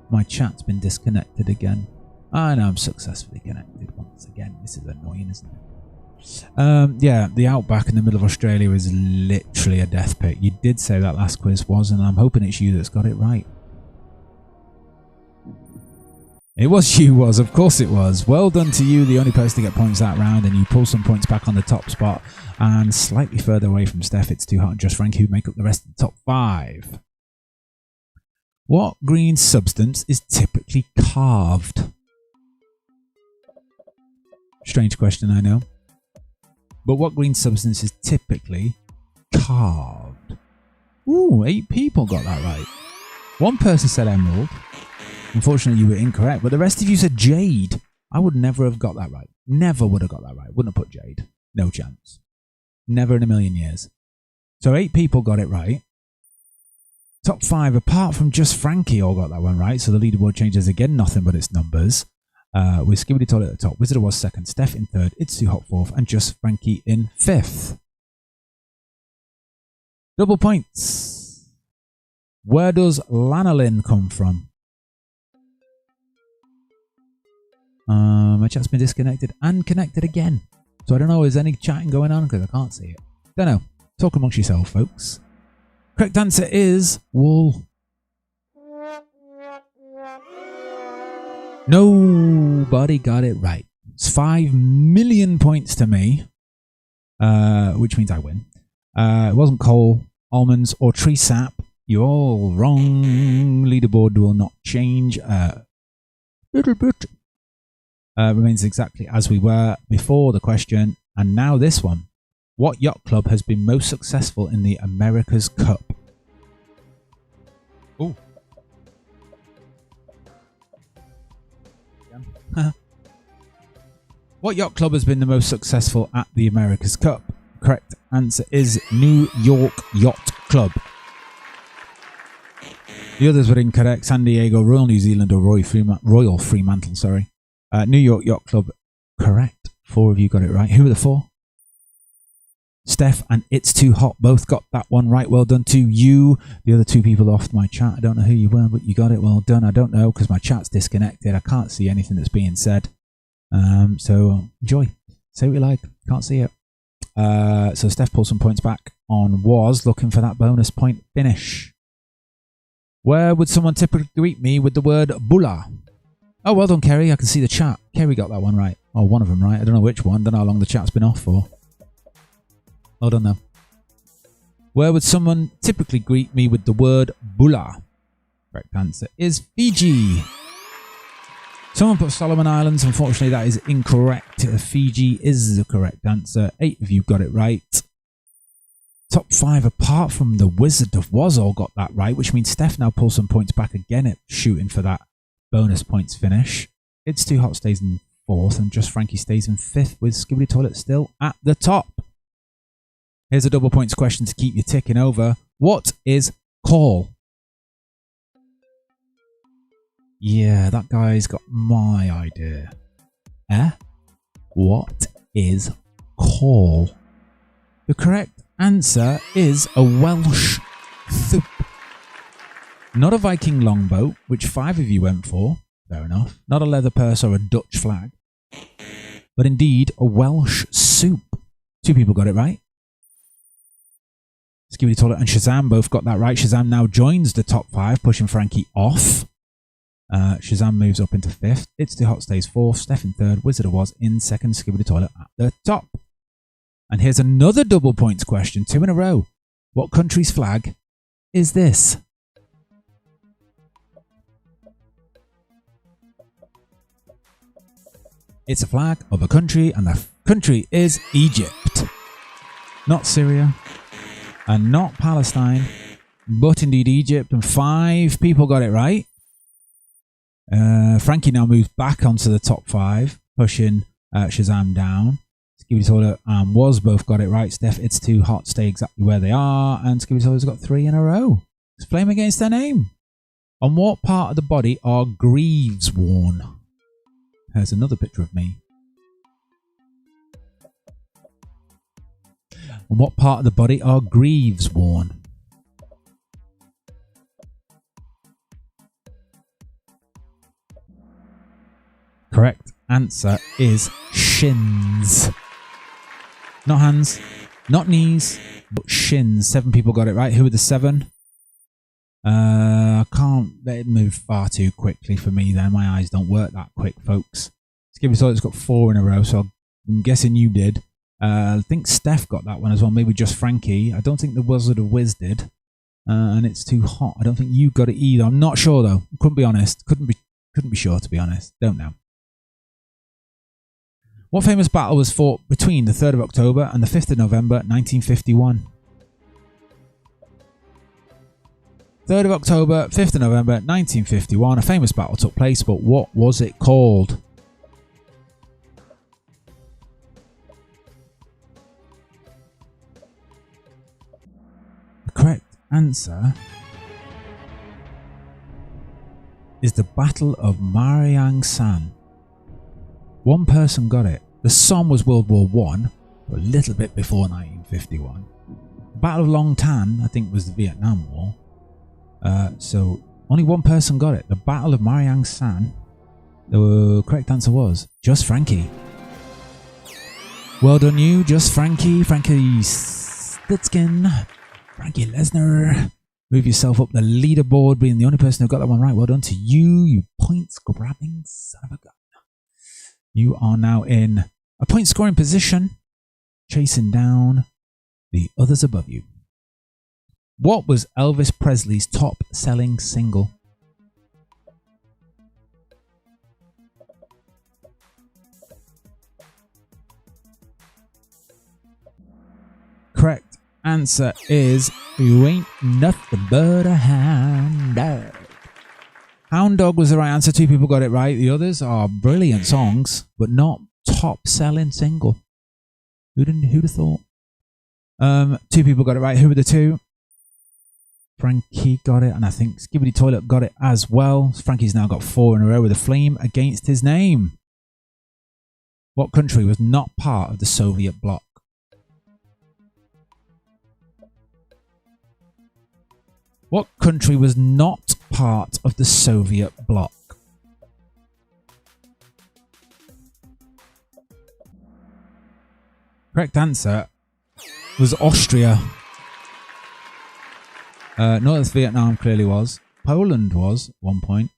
My chat's been disconnected again. And I'm successfully connected once again. This is annoying, isn't it? Yeah, the outback in the middle of Australia is literally a death pit. You did say that last quiz was, and I'm hoping it's you that's got it right. It was you, was. Of course it was. Well done to you, the only person to get points that round, and you pull some points back on the top spot. And slightly further away from Steph, It's Too Hot, and Just Frank, who make up the rest of the top 5. What green substance is typically carved? Strange question, I know. But what green substance is typically carved? Ooh, 8 people got that right. One person said emerald. Unfortunately, you were incorrect, but the rest of you said jade. I would never have got that right. Never would have got that right. Wouldn't have put jade. No chance. Never in a million years. So 8 people got it right. Top 5, apart from Just Frankie, all got that one right. So the leaderboard changes again, nothing but its numbers. With Skibbity Toilet at the top, Wizard was second, Steph in third, It's Too Hot fourth, and Just Frankie in 5th. Double points. Where does lanolin come from? My chat's been disconnected and connected again. So I don't know, is any chatting going on? Because I can't see it. Don't know. Talk amongst yourself, folks. Correct answer is wool. Nobody got it right. It's 5 million points to me, which means I win. It wasn't coal, almonds, or tree sap. You're all wrong. Leaderboard will not change. Little bit. Remains exactly as we were before the question. And now this one. What yacht club has been most successful in the America's Cup? Ooh. What yacht club has been the most successful at the America's Cup? Correct answer is New York Yacht Club. The others were incorrect. San Diego, Royal New Zealand, or Royal Fremantle, sorry. New York Yacht Club, correct. 4 of you got it right. Who were the 4? Steph and It's Too Hot both got that one right. Well done to you. The other 2 people off my chat. I don't know who you were, but you got it. Well done. I don't know because my chat's disconnected. I can't see anything that's being said. So enjoy. Say what you like. Can't see it. So Steph pulled some points back on was looking for that bonus point finish. Where would someone typically greet me with the word bulla? Oh, well done, Kerry. I can see the chat. Kerry got that one right. Oh, one of them right. I don't know which one. Don't know how long the chat's been off for. Well done, though. Where would someone typically greet me with the word bulla? Correct answer is Fiji. Someone put Solomon Islands. Unfortunately, that is incorrect. Fiji is the correct answer. 8 of you got it right. Top 5, apart from the Wizard of Woz, all got that right, which means Steph now pulls some points back again at shooting for that bonus points finish. It's Too Hot stays in 4th, and Just Frankie stays in 5th, with Skibbity Toilet still at the top. Here's a double points question to keep you ticking over. What is call? Yeah, that guy's got my idea. What is call? The correct answer is a Welsh soup. Not a Viking longboat, which 5 of you went for. Fair enough. Not a leather purse or a Dutch flag. But indeed, a Welsh soup. 2 people got it right. Skibbity Toilet and Shazam both got that right. Shazam now joins the top 5, pushing Frankie off. Shazam moves up into 5th. It's Too Hot stays 4th. Steph in 3rd. Wizard of Woz in 2nd. Skibbity Toilet at the top. And here's another double points question. 2 in a row. What country's flag is this? It's a flag of a country, and the country is Egypt. Not Syria, and not Palestine, but indeed Egypt, and 5 people got it right. Frankie now moves back onto the top 5, pushing Shazam down. Skibidi Toilet and Was both got it right. Steph, It's Too Hot stay exactly where they are, and Skibidi Toilet's got 3 in a row. It's flame against their name. On what part of the body are greaves worn? Here's another picture of me. On what part of the body are greaves worn? Correct answer is shins. Not hands, not knees, but shins. 7 people got it right. Who were the 7? I can't let it move far too quickly for me then. My eyes don't work that quick, folks. Skibidi Toilet's got 4 in a row, so I'm guessing you did. I think Steph got that one as well, maybe just Frankie. I don't think the Wizard of Wiz did. And It's Too Hot. I don't think you got it either. I'm not sure though. Couldn't be honest. Couldn't be sure, to be honest. Don't know. What famous battle was fought between the 3rd of October and the 5th of November 1951? 3rd of October, 5th of November 1951. A famous battle took place, but what was it called? The correct answer is the Battle of Mariang San. 1 person got it. The Somme was World War I, a little bit before 1951. The Battle of Long Tan, I think, was the Vietnam War. So only 1 person got it. The Battle of Mariang San. The correct answer was just Frankie. Well done, you, just Frankie. Frankie Stitskin. Frankie Lesnar. Move yourself up the leaderboard, being the only person who got that one right. Well done to you, you points grabbing son of a gun. You are now in a point scoring position, chasing down the others above you. What was Elvis Presley's top selling single? Correct answer is You Ain't Nothing But a Hound Dog. Hound Dog was the right answer. 2 people got it right. The others are brilliant songs, but not top selling single. Who'd have thought? 2 people got it right. Who were the 2? Frankie got it, and I think Skibidi Toilet got it as well. Frankie's now got 4 in a row with a flame against his name. What country was not part of the Soviet bloc? What country was not part of the Soviet bloc? Correct answer was Austria. North Vietnam clearly was. Poland was at one point.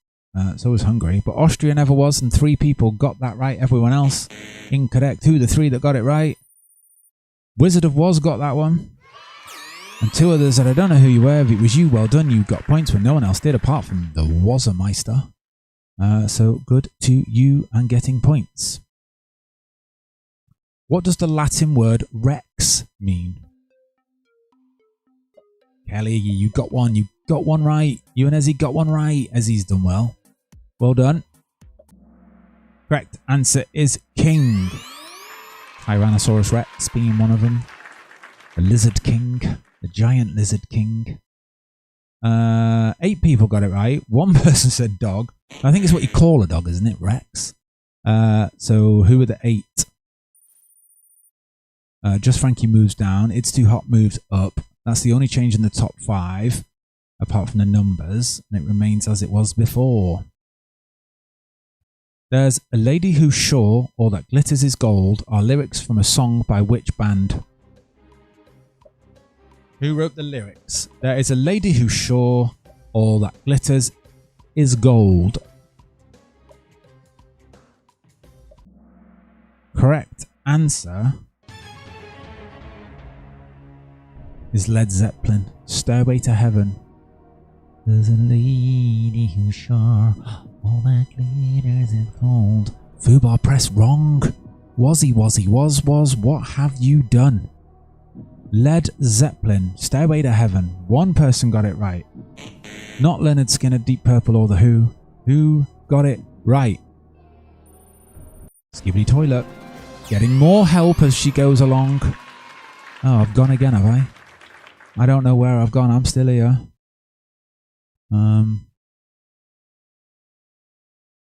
So was Hungary. But Austria never was, and 3 people got that right. Everyone else incorrect. Who are the 3 that got it right? Wizard of Woz got that one. And 2 others that I don't know who you were. If it was you, well done. You got points when no one else did, apart from the Wazermeister. So good to you and getting points. What does the Latin word Rex mean? Kelly, you got one. You got one right. You and Ezzy got one right. Ezzy's done well. Well done. Correct answer is king. Tyrannosaurus Rex being one of them. The Lizard King. The Giant Lizard King. 8 people got it right. 1 person said dog. I think it's what you call a dog, isn't it? Rex. So who were the 8? Just Frankie moves down. It's Too Hot moves up. That's the only change in the top 5, apart from the numbers, and it remains as it was before. There's A Lady Who's Sure, All That Glitters Is Gold are lyrics from a song by which band? Who wrote the lyrics? There is a lady who's sure all that glitters is gold. Correct answer is Led Zeppelin, Stairway to Heaven. There's a lady who's sure all that glitters is gold. Fubar pressed wrong. Was, what have you done? Led Zeppelin, Stairway to Heaven. One person got it right. Not Leonard Skinner, Deep Purple, or The Who. Who got it right? Skibbity Toilet. Getting more help as she goes along. Oh, I've gone again, have I? I don't know where I've gone. I'm still here.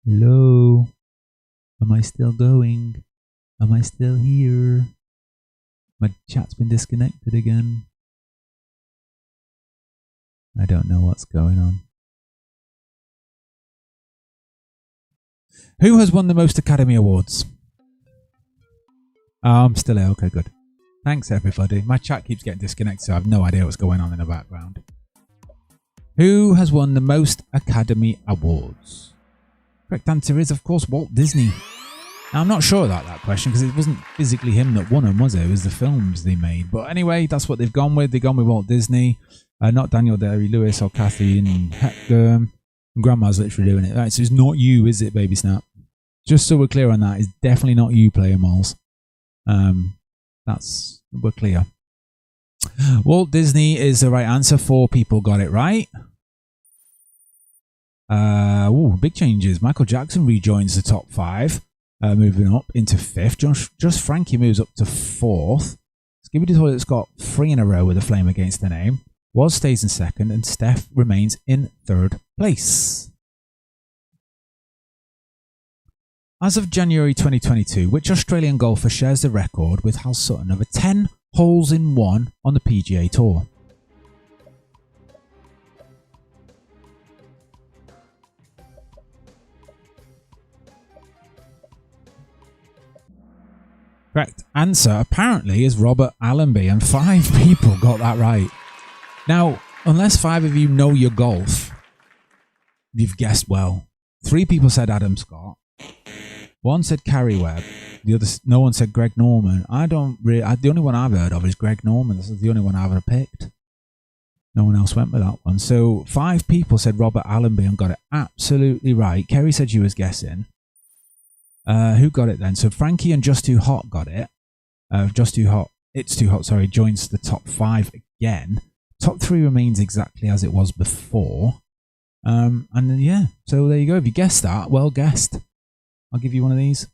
Hello? Am I still going? Am I still here? My chat's been disconnected again. I don't know what's going on. Who has won the most Academy Awards? Oh, I'm still here. Okay, good. Thanks, everybody. My chat keeps getting disconnected, so I have no idea what's going on in the background. Who has won the most Academy Awards? Correct answer is, of course, Walt Disney. Now, I'm not sure about that question because it wasn't physically him that won them, was it? It was the films they made. But anyway, that's what they've gone with. They've gone with Walt Disney, not Daniel Day-Lewis or Kathy and Hepburn. Grandma's literally doing it. Right, so it's not you, is it, Baby Snap? Just so we're clear on that, it's definitely not you, Player Moles. We're clear. Walt Disney is the right answer. 4 people got it right. Big changes. Michael Jackson rejoins the top 5. Moving up into 5th. Just Frankie moves up to 4th. Skibbity Toilet's got 3 in a row with a flame against the name. Was stays in 2nd, and Steph remains in 3rd place. As of January 2022, which Australian golfer shares the record with Hal Sutton of a 10 holes in 1 on the PGA Tour? Correct answer apparently is Robert Allenby, and 5 people got that right. Now, unless 5 of you know your golf, you've guessed well. 3 people said Adam Scott. 1 said Carrie Webb. The other, no one said Greg Norman. The only one I've heard of is Greg Norman. This is the only one I've ever picked. No one else went with that one. So 5 people said Robert Allenby and got it absolutely right. Kerry said she was guessing. Who got it then? So Frankie and Just Too Hot got it. Just Too Hot, It's Too Hot, sorry, joins the top 5 again. Top 3 remains exactly as it was before. And yeah, so there you go. If you guessed that, well guessed. I'll give you one of these.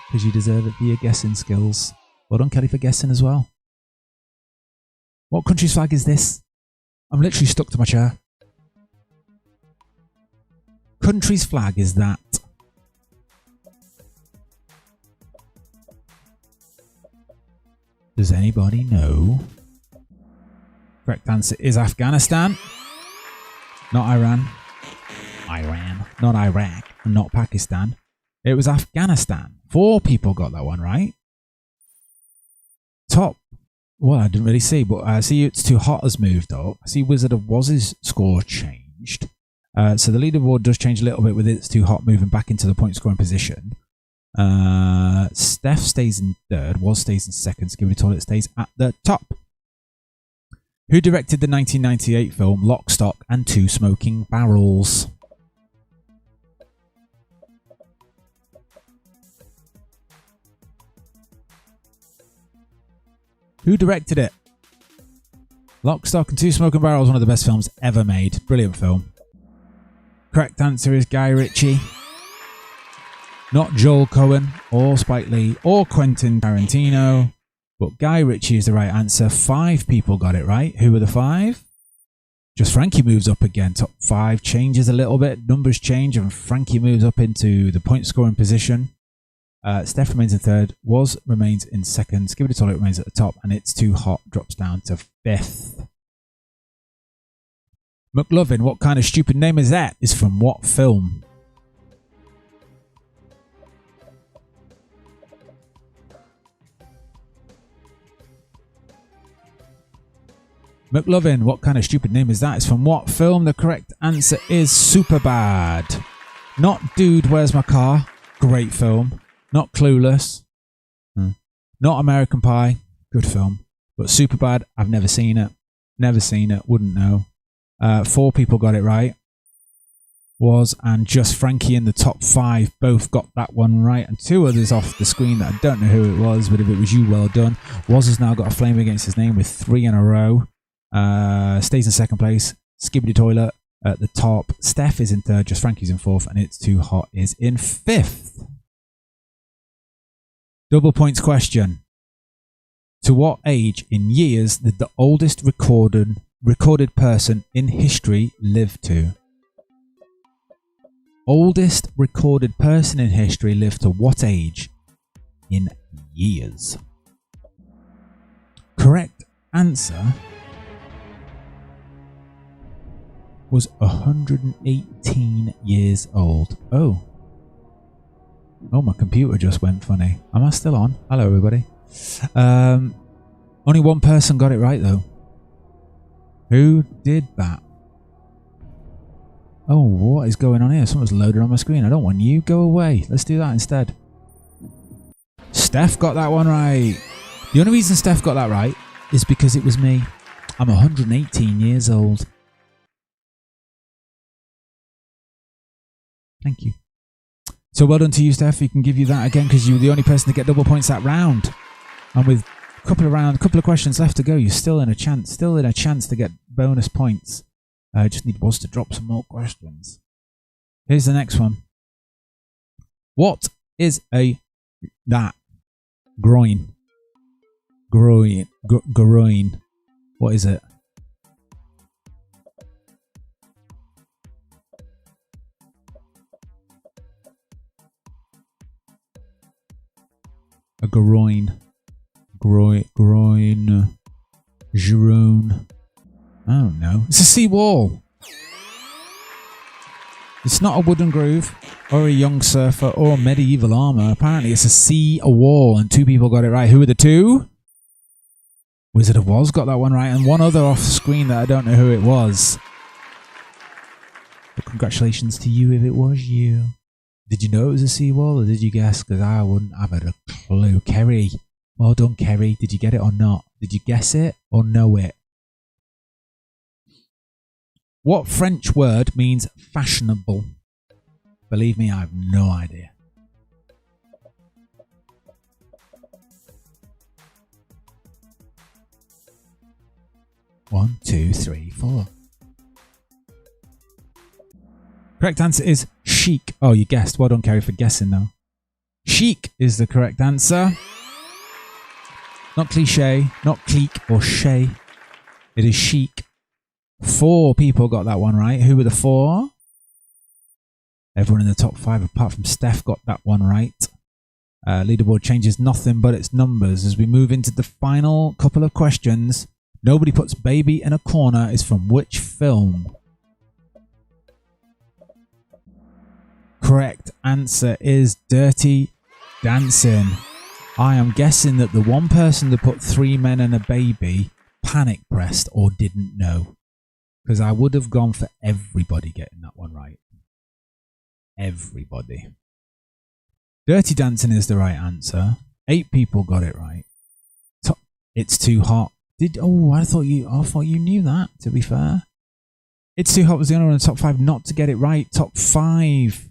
Because you deserve it for your guessing skills. Well done, Kelly, for guessing as well. What country's flag is this? I'm literally stuck to my chair. Country's flag is that. Does anybody know? Correct answer is Afghanistan. Not Iran. Not Iraq. And not Pakistan. It was Afghanistan. 4 people got that one right. Top. Well, I didn't really see, but I see It's Too Hot has moved up. I see Wizard of Woz's score changed. So the leaderboard does change a little bit with It's Too Hot moving back into the point scoring position. Steph stays in 3rd. Woz stays in 2nd. Skibbity Toilet stays at the top. Who directed the 1998 film Lock, Stock and Two Smoking Barrels? Who directed it? Lock, Stock and Two Smoking Barrels, one of the best films ever made. Brilliant film. Correct answer is Guy Ritchie. Not Joel Cohen or Spike Lee or Quentin Tarantino. But Guy Ritchie is the right answer. 5 people got it right. Who were the 5? Just Frankie moves up again. Top 5 changes a little bit. Numbers change and Frankie moves up into the point scoring position. Steph remains in 3rd. Woz remains in 2nd. Skibbity Toilet remains at the top. And It's Too Hot drops down to 5th. McLovin, what kind of stupid name is that? Is from what film? McLovin, what kind of stupid name is that? It's from what film? The correct answer is Superbad. Not Dude, Where's My Car? Great film. Not Clueless. Not American Pie. Good film. But Superbad, I've never seen it. Never seen it. Wouldn't know. 4 people got it right. was and Just Frankie in the top 5 both got that one right, and 2 others off the screen that I don't know who it was, but if it was you, well done. Was has now got a flame against his name with 3 in a row. Stays in second place. Skibbity Toilet at the top. Steph is in third. Just Frankie's in fourth, and It's Too Hot is in fifth. Double points question. To what age in years did the oldest recorded person in history live to? Oldest recorded person in history lived to what age in years? Correct answer was 118 years old. Oh, my computer just went funny. Am I still on? Hello, everybody. Only one person got it right, though. Who did that? Oh, what is going on here? Someone's loaded on my screen. I don't want you. Go away. Let's do that instead. Steph got that one right. The only reason Steph got that right is because it was me. I'm 118 years old. Thank you. So well done to you, Steph. We can give you that again because you were the only person to get double points that round. And with a couple of questions left to go, you're still in a chance to get bonus points. I just need Woz to drop some more questions. Here's the next one. What is groin? Groin. What is it? A groin. Groin. Jerome. I don't know. It's a seawall. It's not a wooden groove or a young surfer or medieval armor. Apparently it's a sea wall, and 2 people got it right. Who are the 2? Wizard of Oz got that one right, and 1 other off screen that I don't know who it was. But congratulations to you if it was you. Did you know it was a seawall, or did you guess? Because I wouldn't have a clue. Kerry. Well done, Kerry. Did you get it or not? Did you guess it or know it? What French word means fashionable? Believe me, I have no idea. One, two, three, 4. Correct answer is chic. Oh, you guessed. Well done, Kerry, for guessing though. Chic is the correct answer. Not cliche, not clique or shay. It is chic. 4 people got that one right. Who were the 4? Everyone in the top 5 apart from Steph got that one right. Leaderboard changes nothing but its numbers. As we move into the final couple of questions, Nobody Puts Baby in a Corner is from which film? Correct answer is Dirty Dancing. I am guessing that the one person that put 3 men and a baby panic pressed or didn't know. Because I would have gone for everybody getting that one right. Everybody. Dirty Dancing is the right answer. 8 people got it right. It's Too Hot. I thought you knew that, to be fair. It's Too Hot was the only one in the top 5 not to get it right. Top 5.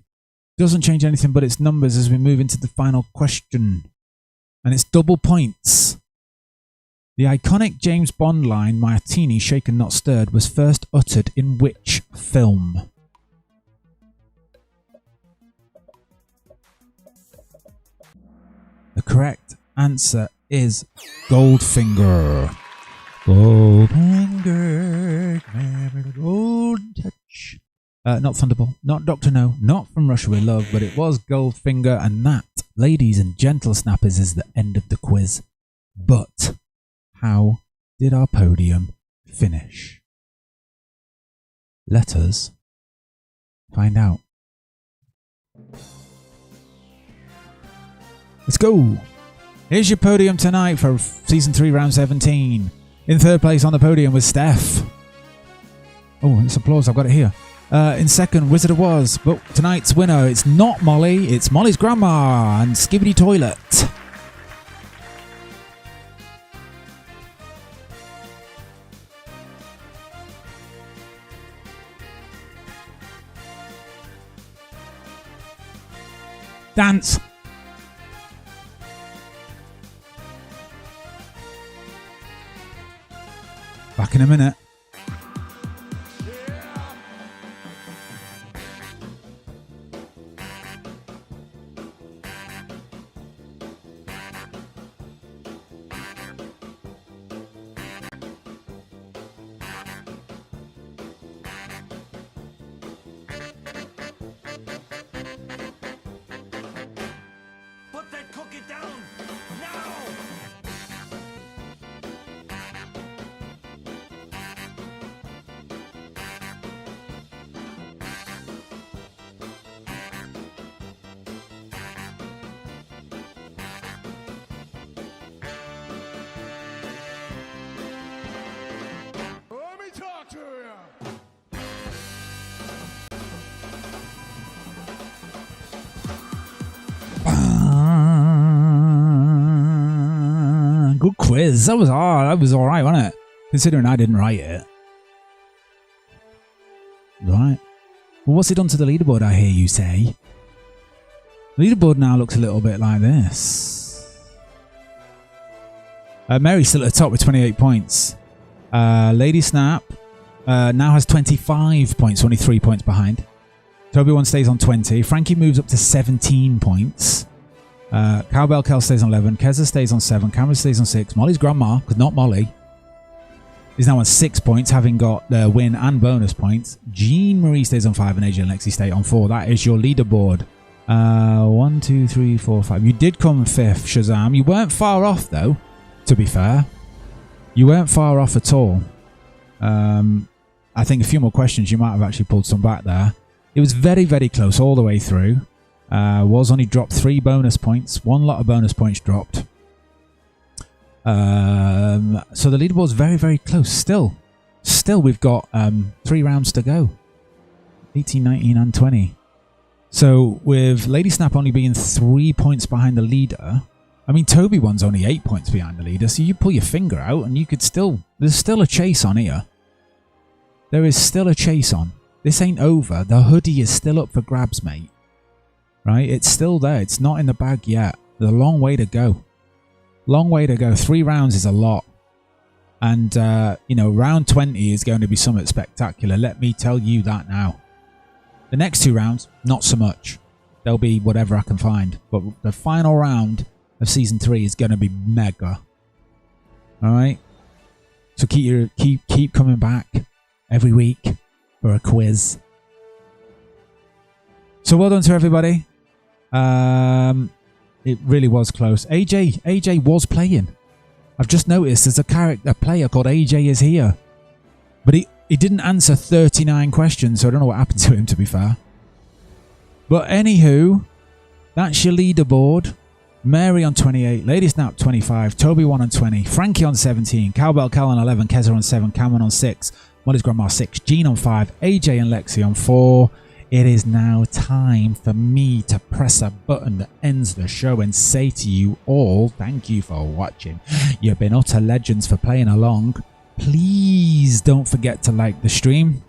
Doesn't change anything but its numbers as we move into the final question. And it's double points. The iconic James Bond line, "Martini shaken not stirred," was first uttered in which film? The correct answer is Goldfinger. Goldfinger, remember the golden touch. Not Thunderbolt, not Dr. No, not From Russia With Love, but it was Goldfinger, and that, ladies and gentle snappers, is the end of the quiz. But how did our podium finish? Let us find out. Let's go. Here's your podium tonight for Season 3, Round 17. In third place on the podium was Steph. Oh, it's applause. I've got it here. In second, Wizard of Oz. But tonight's winner, it's not Molly. It's Molly's grandma and Skibbity Toilet. Dance. Back in a minute. Put that cookie down now! Let me talk to you. Good quiz. That was all right, wasn't it? Considering I didn't write it. Right. Well, what's it done to the leaderboard, I hear you say? The leaderboard now looks a little bit like this. Mary's still at the top with 28 points. Lady Snap now has 25 points, only 3 points behind. Toby1 stays on 20. Frankie moves up to 17 points. Cowbell Kel stays on 11. Keza stays on 7. Cameron stays on 6. Molly's grandma, because not Molly, is now on 6 points, having got the win and bonus points. Jean Marie stays on 5 and AJ and Lexi stay on 4. That is your leaderboard. 1, 2, 3, 4, 5. You did come 5th, Shazam. You weren't far off, though, to be fair. You weren't far off at all. I think a few more questions, you might have actually pulled some back there. It was very, very close all the way through. Was only dropped 3 bonus points. 1 lot of bonus points dropped. So the leaderboard's very, very close. Still, we've got 3 rounds to go. 18, 19 and 20. So with Lady Snap only being 3 points behind the leader, I mean, Toby1's only 8 points behind the leader, so you pull your finger out and you could still... There's still a chase on here. There is still a chase on. This ain't over. The hoodie is still up for grabs, mate. Right? It's still there. It's not in the bag yet. There's a long way to go. Long way to go. 3 rounds is a lot. And, you know, round 20 is going to be something spectacular. Let me tell you that now. The next 2 rounds, not so much. They'll be whatever I can find. But the final round of Season 3 is going to be mega. Alright? So keep coming back every week for a quiz. So well done to everybody. It really was close. AJ was playing. I've just noticed there's a player called AJ is here. But he didn't answer 39 questions, so I don't know what happened to him, to be fair. But anywho, that's your leaderboard. Mary on 28, Lady Snap 25, Toby1 on 20, Frankie on 17, Cowbell Cal on 11, Keza on 7, Cameron on 6, Molly's Grandma 6, Jean on 5, AJ and Lexi on 4. It is now time for me to press a button that ends the show and say to you all, thank you for watching. You've been utter legends for playing along. Please don't forget to like the stream.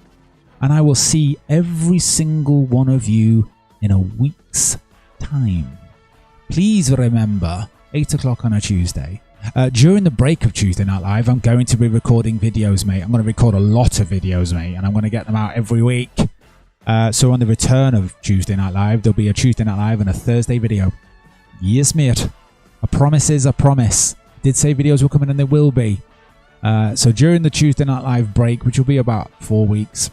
And I will see every single one of you in a week's time. Please remember, 8 o'clock on a Tuesday. During the break of Tuesday Night Live, I'm going to be recording videos, mate. I'm going to record a lot of videos, mate. And I'm going to get them out every week. So on the return of Tuesday Night Live, there'll be a Tuesday Night Live and a Thursday video. Yes, mate. A promise is a promise. Did say videos were coming and they will be. So during the Tuesday Night Live break, which will be about 4 weeks,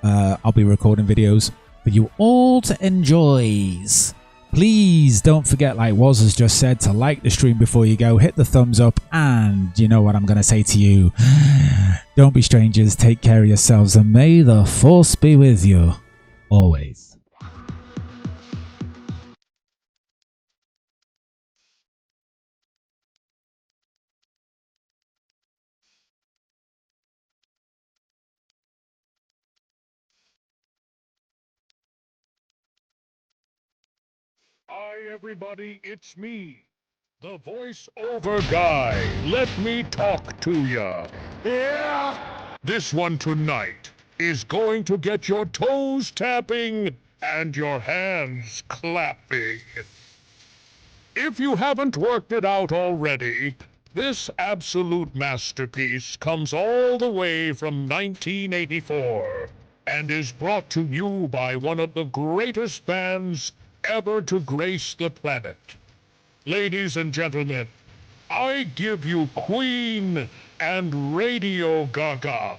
I'll be recording videos for you all to enjoy. Please don't forget, like Woz has just said, to like the stream before you go. Hit the thumbs up, and you know what I'm going to say to you. Don't be strangers. Take care of yourselves, and may the force be with you always. Hi, everybody, it's me, the voice-over guy. Let me talk to ya. Yeah! This one tonight is going to get your toes tapping and your hands clapping. If you haven't worked it out already, this absolute masterpiece comes all the way from 1984 and is brought to you by one of the greatest bands ever to grace the planet. Ladies and gentlemen, I give you Queen and Radio Gaga.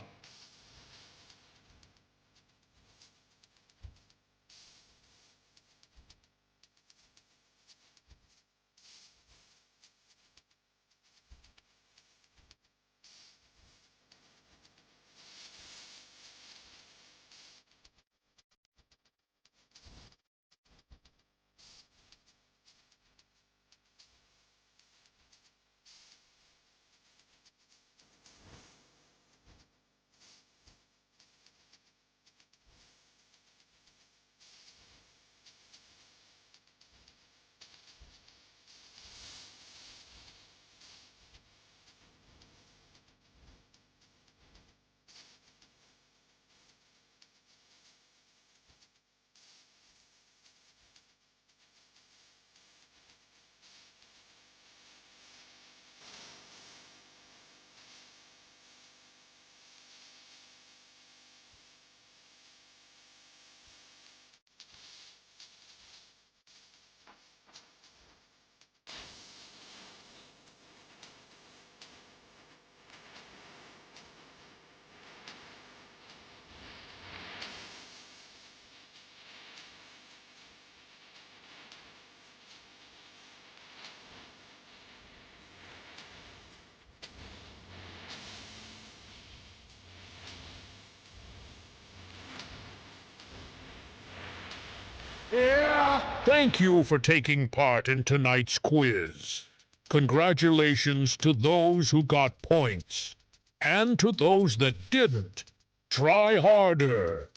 Thank you for taking part in tonight's quiz. Congratulations to those who got points. And to those that didn't. Try harder.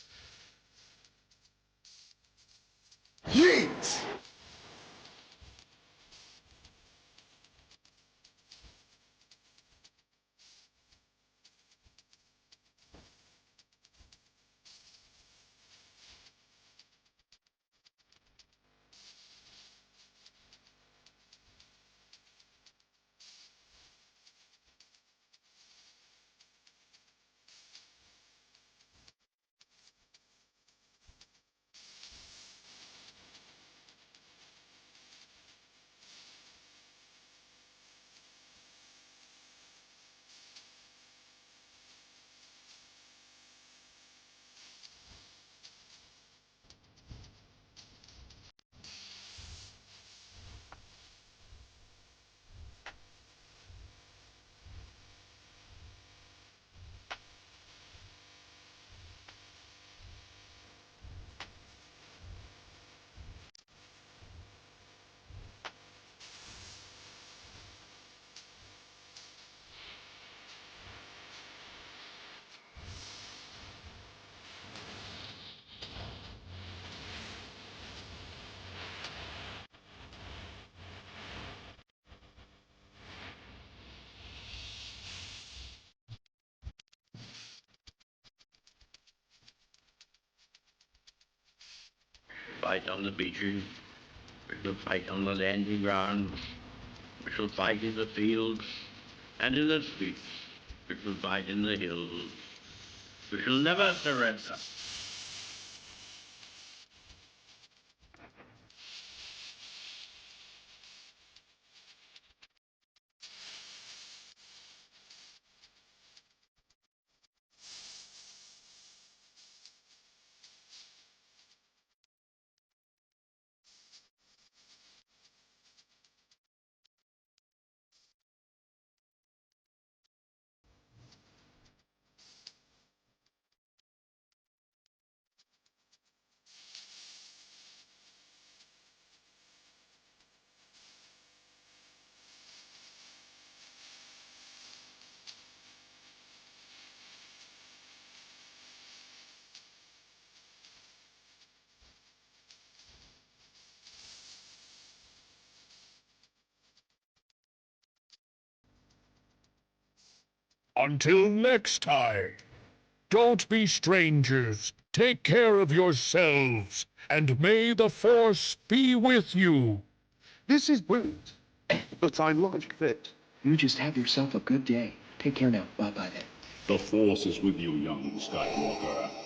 Yeet! Fight on the beaches, we shall fight on the landing grounds, we shall fight in the fields and in the streets, we shall fight in the hills, we shall never surrender. Until next time, don't be strangers Take care of yourselves, and may the Force be with you. This is brilliant, but I like that. You just have yourself a good day. Take care now. Bye-bye then. The Force is with you, young Skywalker.